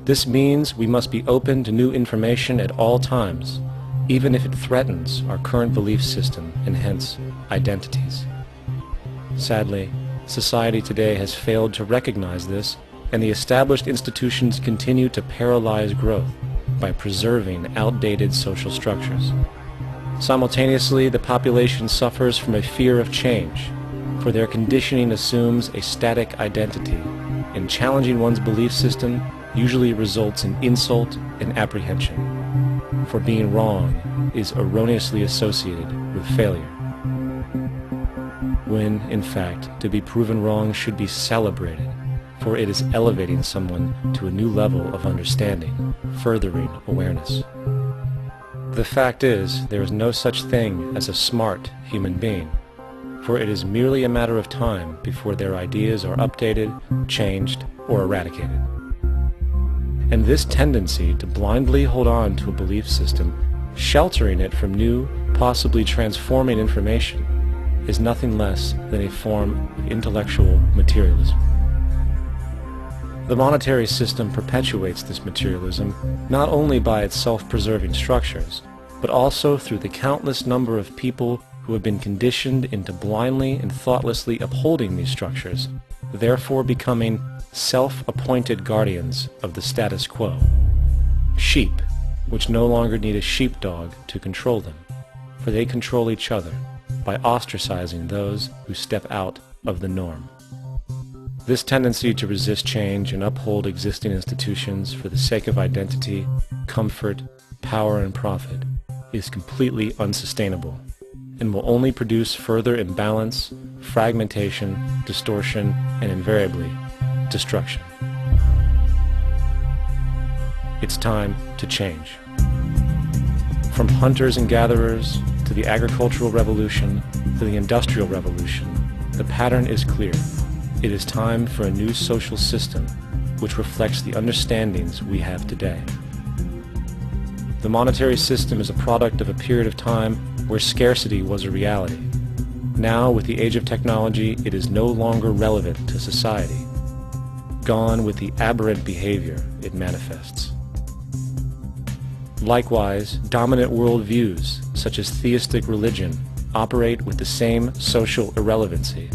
This means we must be open to new information at all times, even if it threatens our current belief system and hence identities. Sadly, society today has failed to recognize this, and the established institutions continue to paralyze growth by preserving outdated social structures. Simultaneously, the population suffers from a fear of change, for their conditioning assumes a static identity, and challenging one's belief system usually results in insult and apprehension, for being wrong is erroneously associated with failure, when, in fact, to be proven wrong should be celebrated, for it is elevating someone to a new level of understanding, furthering awareness. The fact is, there is no such thing as a smart human being, for it is merely a matter of time before their ideas are updated, changed, or eradicated. And this tendency to blindly hold on to a belief system, sheltering it from new, possibly transforming information, is nothing less than a form of intellectual materialism. The monetary system perpetuates this materialism not only by its self-preserving structures, but also through the countless number of people who have been conditioned into blindly and thoughtlessly upholding these structures, therefore becoming self-appointed guardians of the status quo. Sheep, which no longer need a sheepdog to control them, for they control each other by ostracizing those who step out of the norm. This tendency to resist change and uphold existing institutions for the sake of identity, comfort, power, and profit is completely unsustainable and will only produce further imbalance, fragmentation, distortion, and invariably, destruction. It's time to change. From hunters and gatherers to the agricultural revolution to the industrial revolution, the pattern is clear. It is time for a new social system which reflects the understandings we have today. The monetary system is a product of a period of time where scarcity was a reality. Now, with the age of technology, it is no longer relevant to society. Gone with the aberrant behavior it manifests. Likewise, dominant worldviews, such as theistic religion, operate with the same social irrelevancy.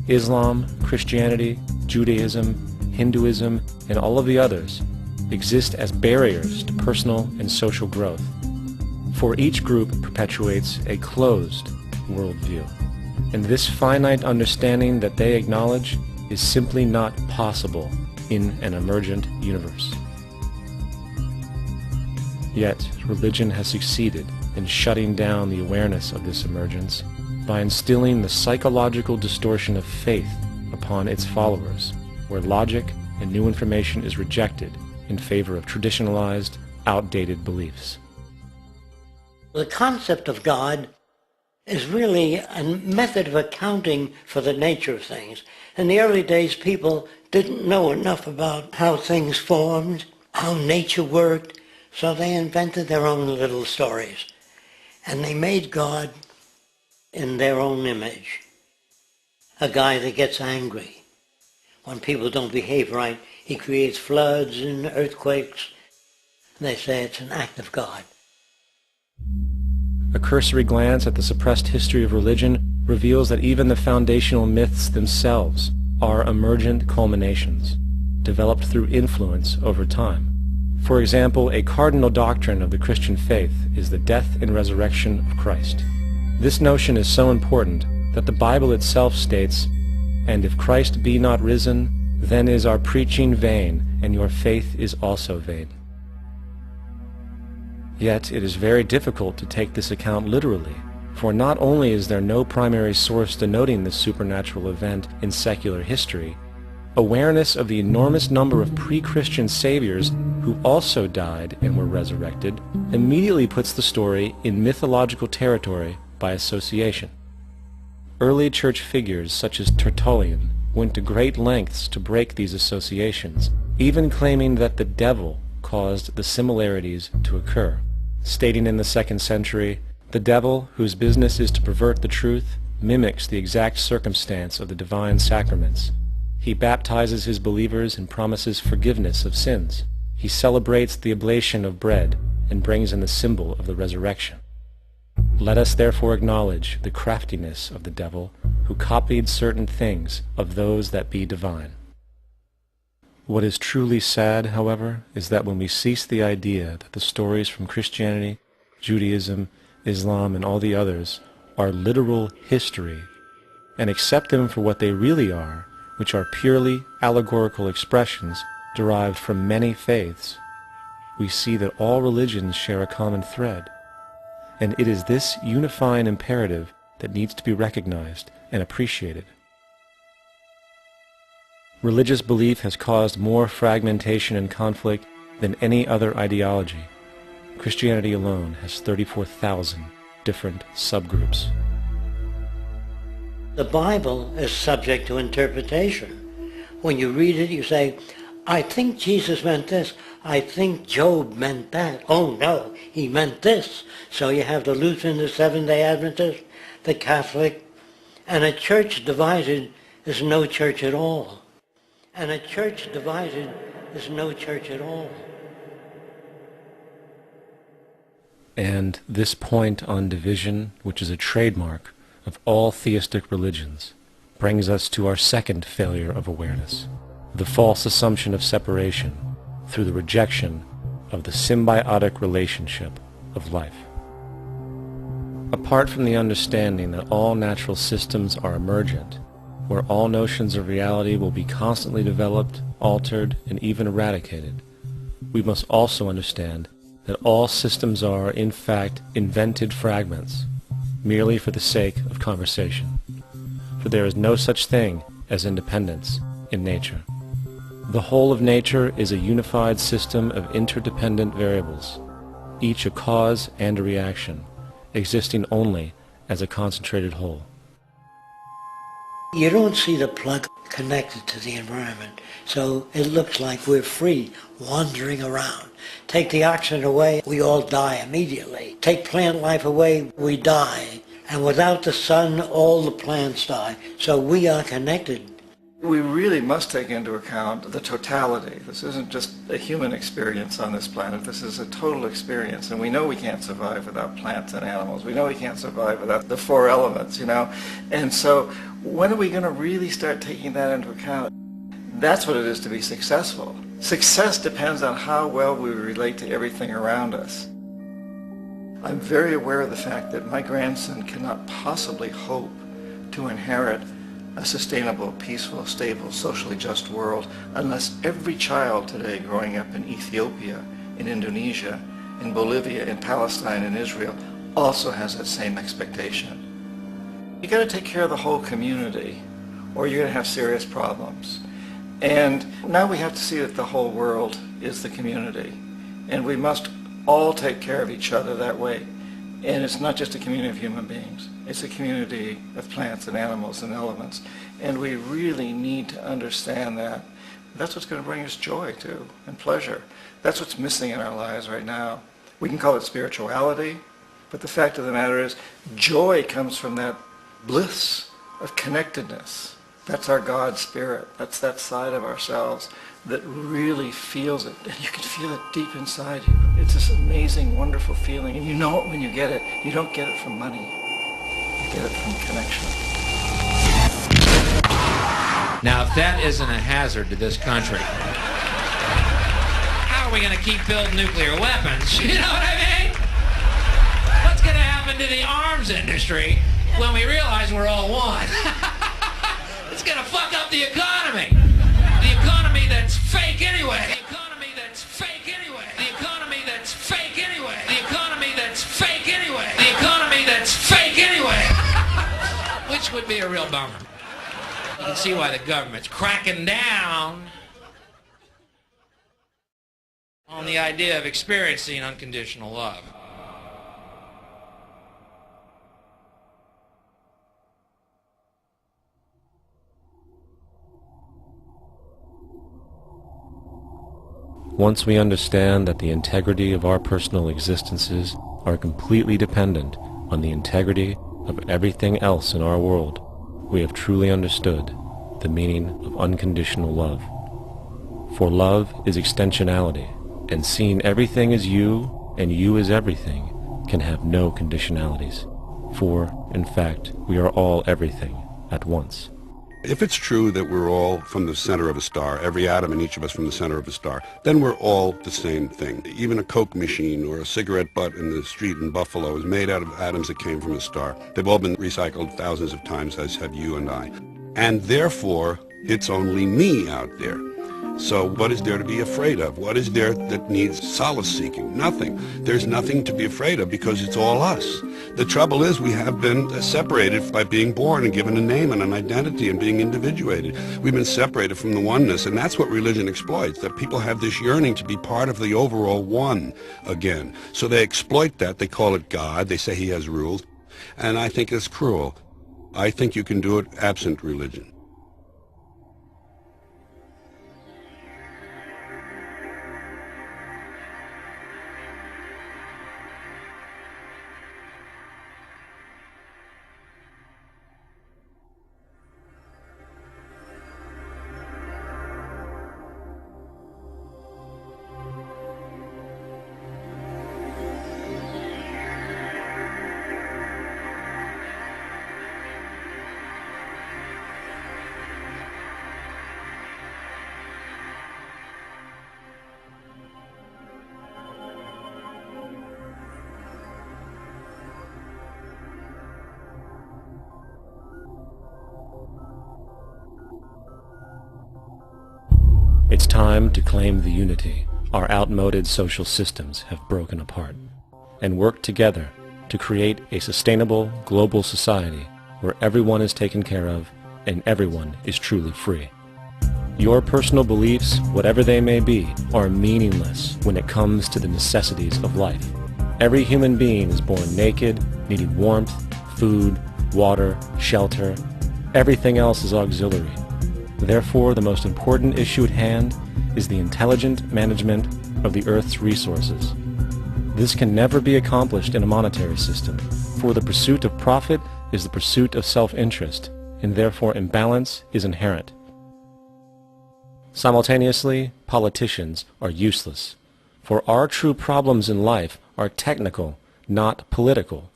Islam, Christianity, Judaism, Hinduism, and all of the others exist as barriers to personal and social growth, for each group perpetuates a closed worldview, and this finite understanding that they acknowledge is simply not possible in an emergent universe. Yet, religion has succeeded in shutting down the awareness of this emergence by instilling the psychological distortion of faith upon its followers, where logic and new information is rejected in favor of traditionalized, outdated beliefs. The concept of God is really a method of accounting for the nature of things. In the early days, people didn't know enough about how things formed, how nature worked, so they invented their own little stories. And they made God in their own image. A guy that gets angry. When people don't behave right, he creates floods and earthquakes. They say it's an act of God. A cursory glance at the suppressed history of religion reveals that even the foundational myths themselves are emergent culminations, developed through influence over time. For example, a cardinal doctrine of the Christian faith is the death and resurrection of Christ. This notion is so important that the Bible itself states, And if Christ be not risen, then is our preaching vain, and your faith is also vain. Yet it is very difficult to take this account literally, for not only is there no primary source denoting this supernatural event in secular history, awareness of the enormous number of pre-Christian saviors who also died and were resurrected immediately puts the story in mythological territory by association. Early church figures such as Tertullian went to great lengths to break these associations, even claiming that the devil caused the similarities to occur, stating in the 2nd century, "The devil, whose business is to pervert the truth, mimics the exact circumstance of the divine sacraments. He baptizes his believers and promises forgiveness of sins. He celebrates the oblation of bread and brings in the symbol of the resurrection. Let us therefore acknowledge the craftiness of the devil, who copied certain things of those that be divine." What is truly sad, however, is that when we cease the idea that the stories from Christianity, Judaism, Islam, and all the others are literal history, and accept them for what they really are, which are purely allegorical expressions derived from many faiths, we see that all religions share a common thread, and it is this unifying imperative that needs to be recognized and appreciated. Religious belief has caused more fragmentation and conflict than any other ideology. Christianity alone has 34,000 different subgroups. The Bible is subject to interpretation. When you read it, you say, I think Jesus meant this. I think Job meant that. Oh no, he meant this. So you have the Lutheran, the Seventh-day Adventist, the Catholic, and a church divided is no church at all. And a church divided is no church at all. And this point on division, which is a trademark of all theistic religions, brings us to our second failure of awareness, the false assumption of separation through the rejection of the symbiotic relationship of life. Apart from the understanding that all natural systems are emergent, where all notions of reality will be constantly developed, altered, and even eradicated, we must also understand that all systems are, in fact, invented fragments, merely for the sake of conversation. For there is no such thing as independence in nature. The whole of nature is a unified system of interdependent variables, each a cause and a reaction, existing only as a concentrated whole. You don't see the plug connected to the environment, so it looks like we're free, wandering around. Take the oxygen away, we all die immediately. Take plant life away, we die. And without the sun, all the plants die. So we are connected. We really must take into account the totality. This isn't just a human experience on this planet. This is a total experience. And we know we can't survive without plants and animals. We know we can't survive without the 4 elements, you know. And so when are we going to really start taking that into account? That's what it is to be successful. Success depends on how well we relate to everything around us. I'm very aware of the fact that my grandson cannot possibly hope to inherit a sustainable, peaceful, stable, socially just world unless every child today growing up in Ethiopia, in Indonesia, in Bolivia, in Palestine, in Israel also has that same expectation. You got to take care of the whole community or you're going to have serious problems. And now we have to see that the whole world is the community. And we must all take care of each other that way. And it's not just a community of human beings. It's a community of plants and animals and elements. And we really need to understand that. That's what's going to bring us joy, too, and pleasure. That's what's missing in our lives right now. We can call it spirituality, but the fact of the matter is joy comes from that bliss of connectedness. That's our God spirit. That's that side of ourselves that really feels it. And you can feel it deep inside you. It's this amazing, wonderful feeling. And you know it when you get it. You don't get it from money. You get it from connection. Now, if that isn't a hazard to this country, how are we going to keep building nuclear weapons? You know what I mean? What's going to happen to the arms industry when we realize we're all one? It's It's gonna fuck up the economy. The economy that's fake anyway. The economy that's fake anyway. The economy that's fake anyway. The economy that's fake anyway. The economy that's fake anyway. Which would be a real bummer. You can see why the government's cracking down on the idea of experiencing unconditional love. Once we understand that the integrity of our personal existences are completely dependent on the integrity of everything else in our world, we have truly understood the meaning of unconditional love. For love is extensionality, and seeing everything as you and you as everything can have no conditionalities. For, in fact, we are all everything at once. If it's true that we're all from the center of a star, every atom in each of us from the center of a star, then we're all the same thing. Even a Coke machine or a cigarette butt in the street in Buffalo is made out of atoms that came from a star. They've all been recycled thousands of times, as have you and I. And therefore, it's only me out there. So what is there to be afraid of? What is there that needs solace-seeking? Nothing. There's nothing to be afraid of because it's all us. The trouble is we have been separated by being born and given a name and an identity and being individuated. We've been separated from the oneness, and that's what religion exploits, that people have this yearning to be part of the overall one again. So they exploit that. They call it God. They say he has rules. And I think it's cruel. I think you can do it absent religion. It's time to claim the unity our outmoded social systems have broken apart, and work together to create a sustainable global society where everyone is taken care of and everyone is truly free. Your personal beliefs, whatever they may be, are meaningless when it comes to the necessities of life. Every human being is born naked, needing warmth, food, water, shelter. Everything else is auxiliary. Therefore, the most important issue at hand is the intelligent management of the Earth's resources. This can never be accomplished in a monetary system, for the pursuit of profit is the pursuit of self-interest, and therefore imbalance is inherent. Simultaneously, politicians are useless, for our true problems in life are technical, not political.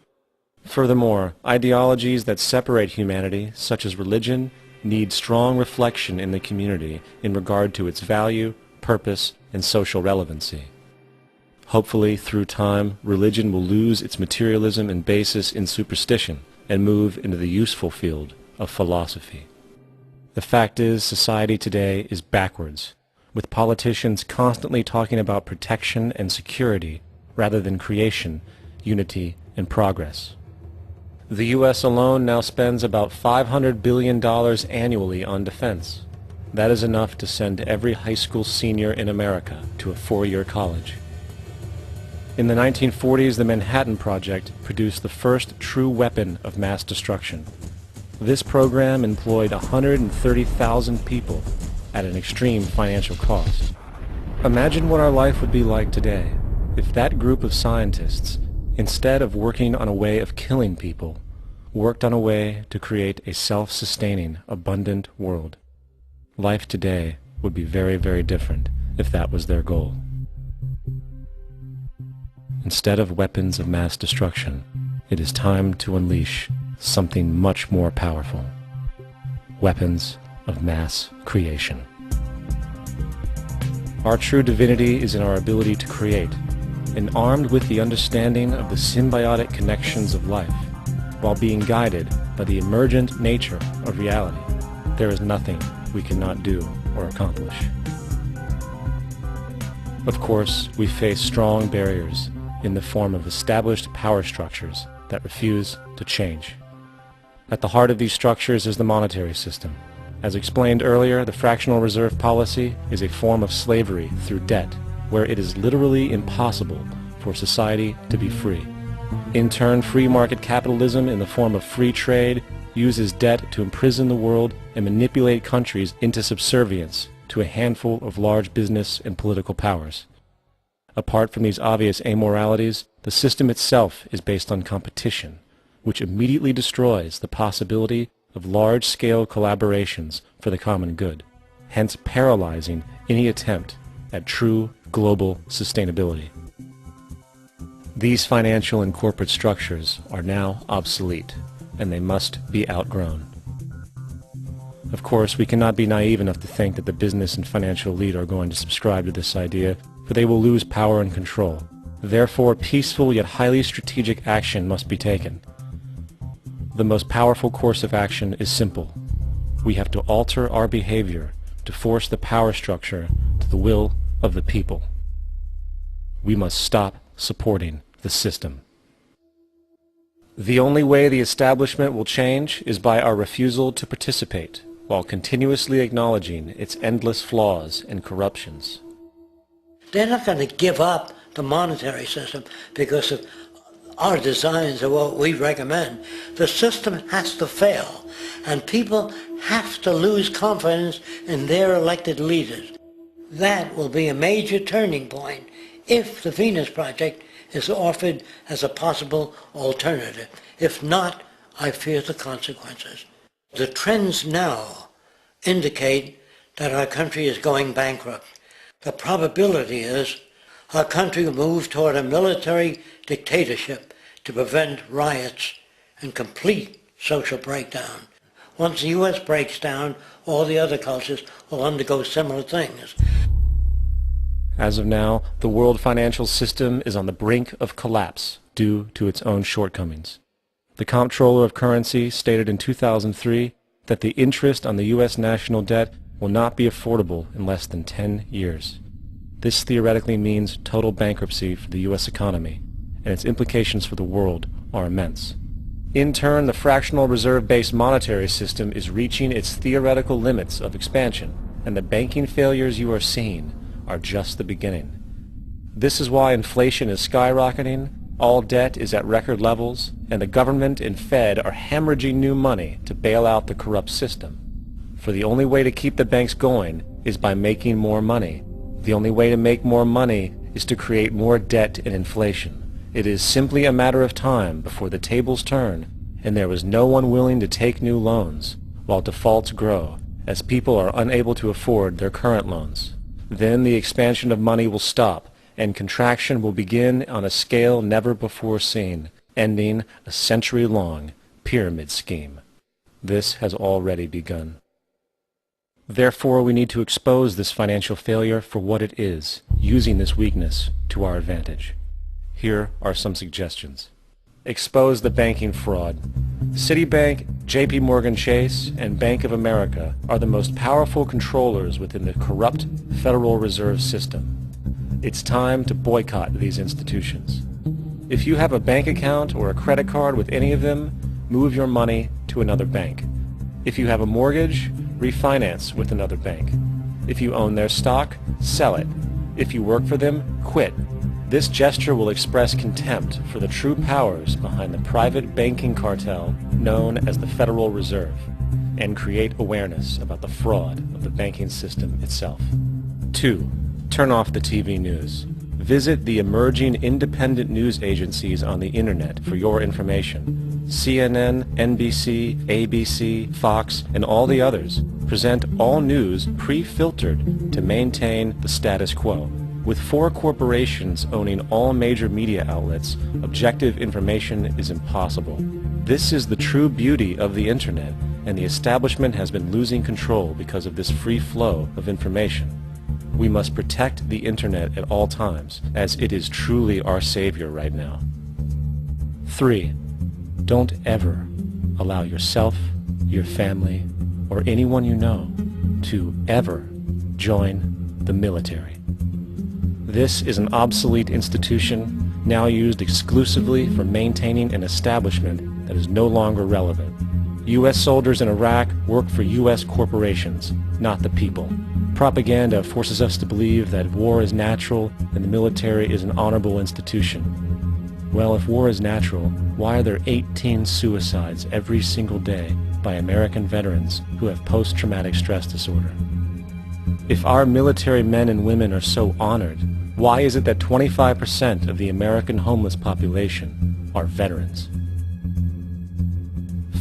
Furthermore, ideologies that separate humanity, such as religion, need strong reflection in the community in regard to its value, purpose, and social relevancy. Hopefully, through time, religion will lose its materialism and basis in superstition and move into the useful field of philosophy. The fact is, society today is backwards, with politicians constantly talking about protection and security rather than creation, unity, and progress. The U.S. alone now spends about $500 billion annually on defense. That is enough to send every high school senior in America to a four-year college. In the 1940s, the Manhattan Project produced the first true weapon of mass destruction. This program employed 130,000 people at an extreme financial cost. Imagine what our life would be like today if that group of scientists, instead of working on a way of killing people, worked on a way to create a self-sustaining, abundant world. Life today would be very, very different if that was their goal. Instead of weapons of mass destruction, it is time to unleash something much more powerful. Weapons of mass creation. Our true divinity is in our ability to create, and armed with the understanding of the symbiotic connections of life, while being guided by the emergent nature of reality, there is nothing we cannot do or accomplish. Of course, we face strong barriers in the form of established power structures that refuse to change. At the heart of these structures is the monetary system. As explained earlier, the fractional reserve policy is a form of slavery through debt, where it is literally impossible for society to be free. In turn, free market capitalism in the form of free trade uses debt to imprison the world and manipulate countries into subservience to a handful of large business and political powers. Apart from these obvious amoralities, the system itself is based on competition, which immediately destroys the possibility of large-scale collaborations for the common good, hence paralyzing any attempt at true global sustainability. These financial and corporate structures are now obsolete, and they must be outgrown. Of course, we cannot be naive enough to think that the business and financial elite are going to subscribe to this idea, for they will lose power and control. Therefore, peaceful yet highly strategic action must be taken. The most powerful course of action is simple. We have to alter our behavior to force the power structure to the will of the people. We must stop supporting the system. The only way the establishment will change is by our refusal to participate, while continuously acknowledging its endless flaws and corruptions. They're not going to give up the monetary system because of our designs or what we recommend. The system has to fail, and people have to lose confidence in their elected leaders. That will be a major turning point if the Venus Project is offered as a possible alternative. If not, I fear the consequences. The trends now indicate that our country is going bankrupt. The probability is our country will move toward a military dictatorship to prevent riots and complete social breakdown. Once the U.S. breaks down, all the other cultures will undergo similar things. As of now, the world financial system is on the brink of collapse due to its own shortcomings. The Comptroller of Currency stated in 2003 that the interest on the U.S. national debt will not be affordable in less than 10 years. This theoretically means total bankruptcy for the U.S. economy, and its implications for the world are immense. In turn, the fractional reserve-based monetary system is reaching its theoretical limits of expansion, and the banking failures you are seeing are just the beginning. This is why inflation is skyrocketing, all debt is at record levels, and the government and Fed are hemorrhaging new money to bail out the corrupt system. For the only way to keep the banks going is by making more money. The only way to make more money is to create more debt and inflation. It is simply a matter of time before the tables turn and there is no one willing to take new loans, while defaults grow as people are unable to afford their current loans. Then the expansion of money will stop, and contraction will begin on a scale never before seen, ending a century-long pyramid scheme. This has already begun. Therefore, we need to expose this financial failure for what it is, using this weakness to our advantage. Here are some suggestions. Expose the banking fraud. Citibank, JP Morgan Chase, and Bank of America are the most powerful controllers within the corrupt Federal Reserve System. It's time to boycott these institutions. If you have a bank account or a credit card with any of them, move your money to another bank. If you have a mortgage, refinance with another bank. If you own their stock, sell it. If you work for them, quit. This gesture will express contempt for the true powers behind the private banking cartel known as the Federal Reserve, and create awareness about the fraud of the banking system itself. 2. Turn off the TV news. Visit the emerging independent news agencies on the internet for your information. CNN, NBC, ABC, Fox, and all the others present all news pre-filtered to maintain the status quo. With 4 corporations owning all major media outlets, objective information is impossible. This is the true beauty of the internet, and the establishment has been losing control because of this free flow of information. We must protect the internet at all times, as it is truly our savior right now. 3. Don't ever allow yourself, your family, or anyone you know to ever join the military. This is an obsolete institution now used exclusively for maintaining an establishment that is no longer relevant. U.S. soldiers in Iraq work for U.S. corporations, not the people. Propaganda forces us to believe that war is natural and the military is an honorable institution. Well, if war is natural, why are there 18 suicides every single day by American veterans who have post-traumatic stress disorder? If our military men and women are so honored, why is it that 25% of the American homeless population are veterans?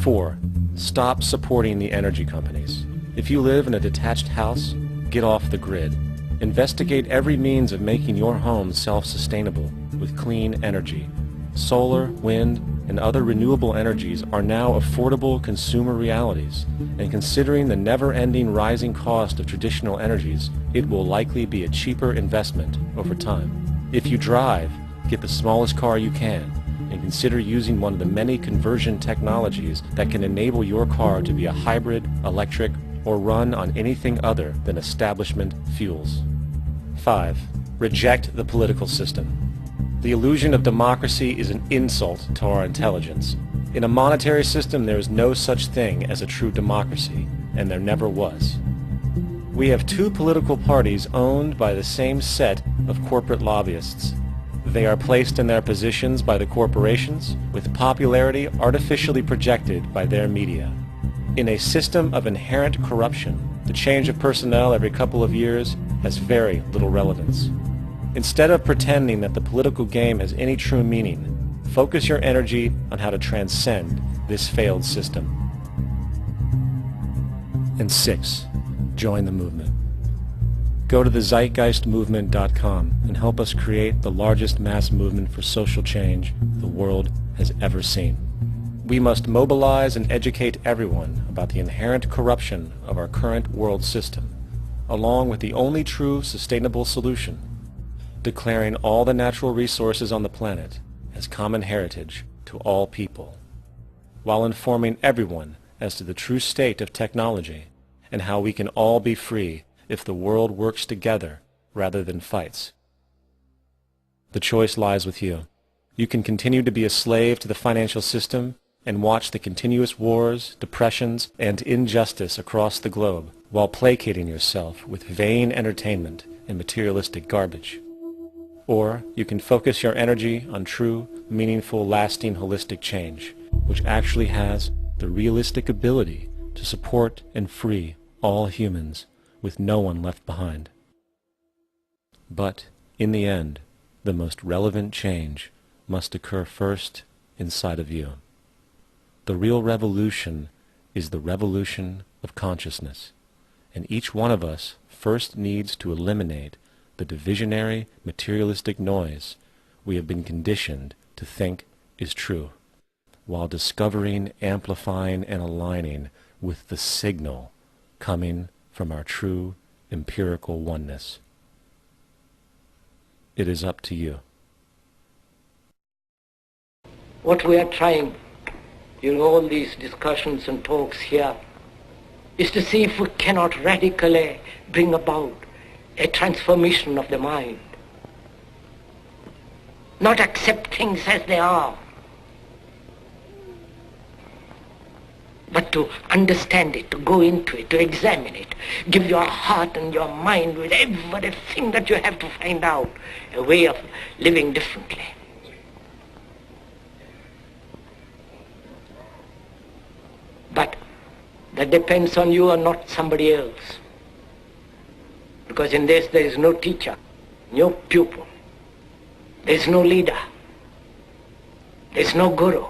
4. Stop supporting the energy companies. If you live in a detached house, get off the grid. Investigate every means of making your home self-sustainable with clean energy. Solar, wind, and other renewable energies are now affordable consumer realities, and considering the never-ending rising cost of traditional energies, it will likely be a cheaper investment over time. If you drive, get the smallest car you can, and consider using one of the many conversion technologies that can enable your car to be a hybrid, electric, or run on anything other than establishment fuels. 5. Reject the political system. The illusion of democracy is an insult to our intelligence. In a monetary system, there is no such thing as a true democracy, and there never was. We have two political parties owned by the same set of corporate lobbyists. They are placed in their positions by the corporations, with popularity artificially projected by their media. In a system of inherent corruption, the change of personnel every couple of years has very little relevance. Instead of pretending that the political game has any true meaning, focus your energy on how to transcend this failed system. And 6. Join the movement. Go to the ZEITGEISTmovement.com and help us create the largest mass movement for social change the world has ever seen. We must mobilize and educate everyone about the inherent corruption of our current world system, along with the only true sustainable solution, declaring all the natural resources on the planet as common heritage to all people, while informing everyone as to the true state of technology and how we can all be free if the world works together rather than fights. The choice lies with you. You can continue to be a slave to the financial system and watch the continuous wars, depressions, and injustice across the globe while placating yourself with vain entertainment and materialistic garbage. Or you can focus your energy on true, meaningful, lasting, holistic change, which actually has the realistic ability to support and free all humans with no one left behind. But, in the end, the most relevant change must occur first inside of you. The real revolution is the revolution of consciousness, and each one of us first needs to eliminate the divisionary, materialistic noise we have been conditioned to think is true, while discovering, amplifying, and aligning with the signal coming from our true empirical oneness. It is up to you. What we are trying in all these discussions and talks here is to see if we cannot radically bring about a transformation of the mind. Not accept things as they are, but to understand it, to go into it, to examine it, give your heart and your mind with everything that you have to find out a way of living differently. But that depends on you and not somebody else. Because in this there is no teacher, no pupil, there is no leader, there is no guru,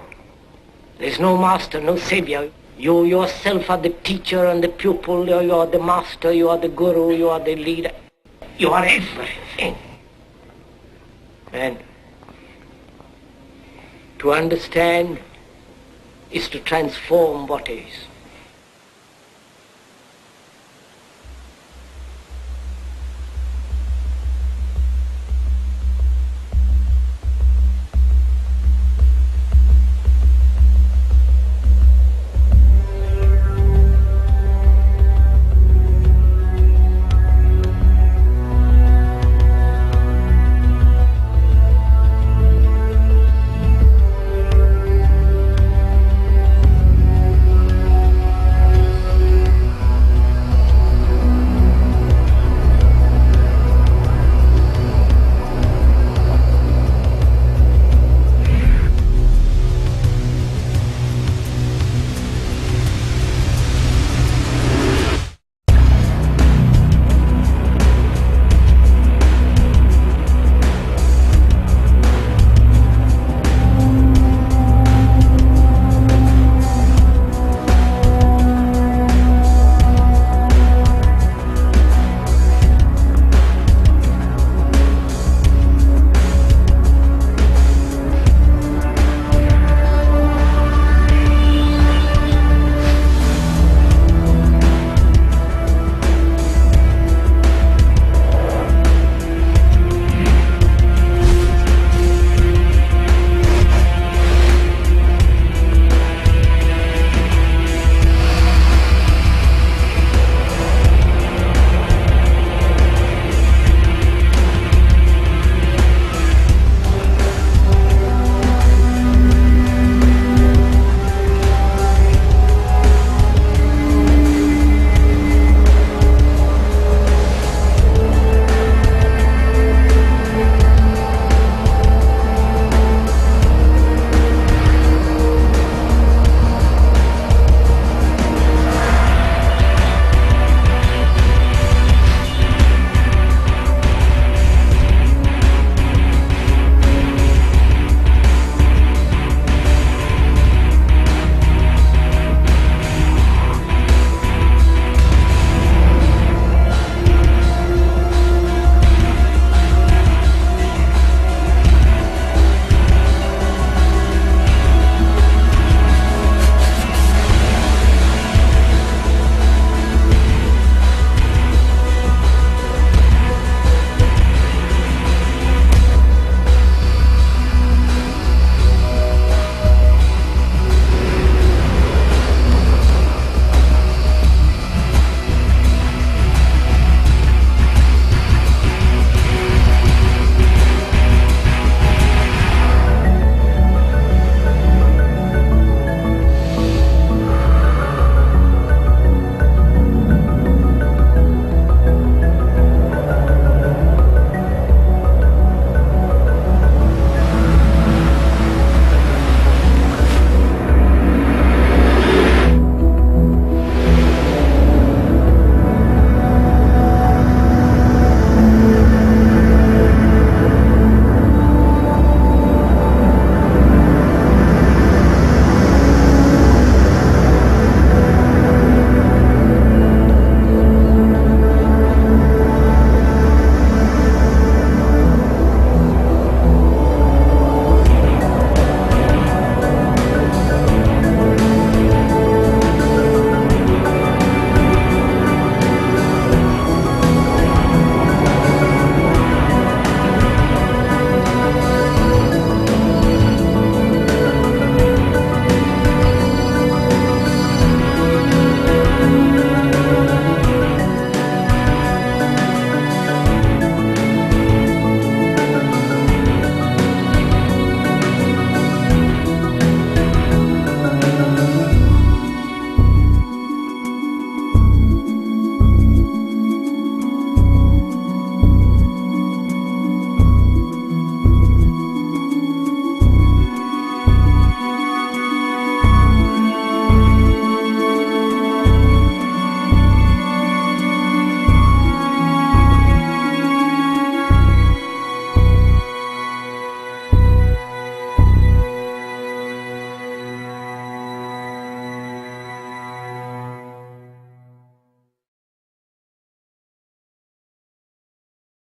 there is no master, no savior. You yourself are the teacher and the pupil, you are the master, you are the guru, you are the leader. You are everything. And to understand is to transform what is.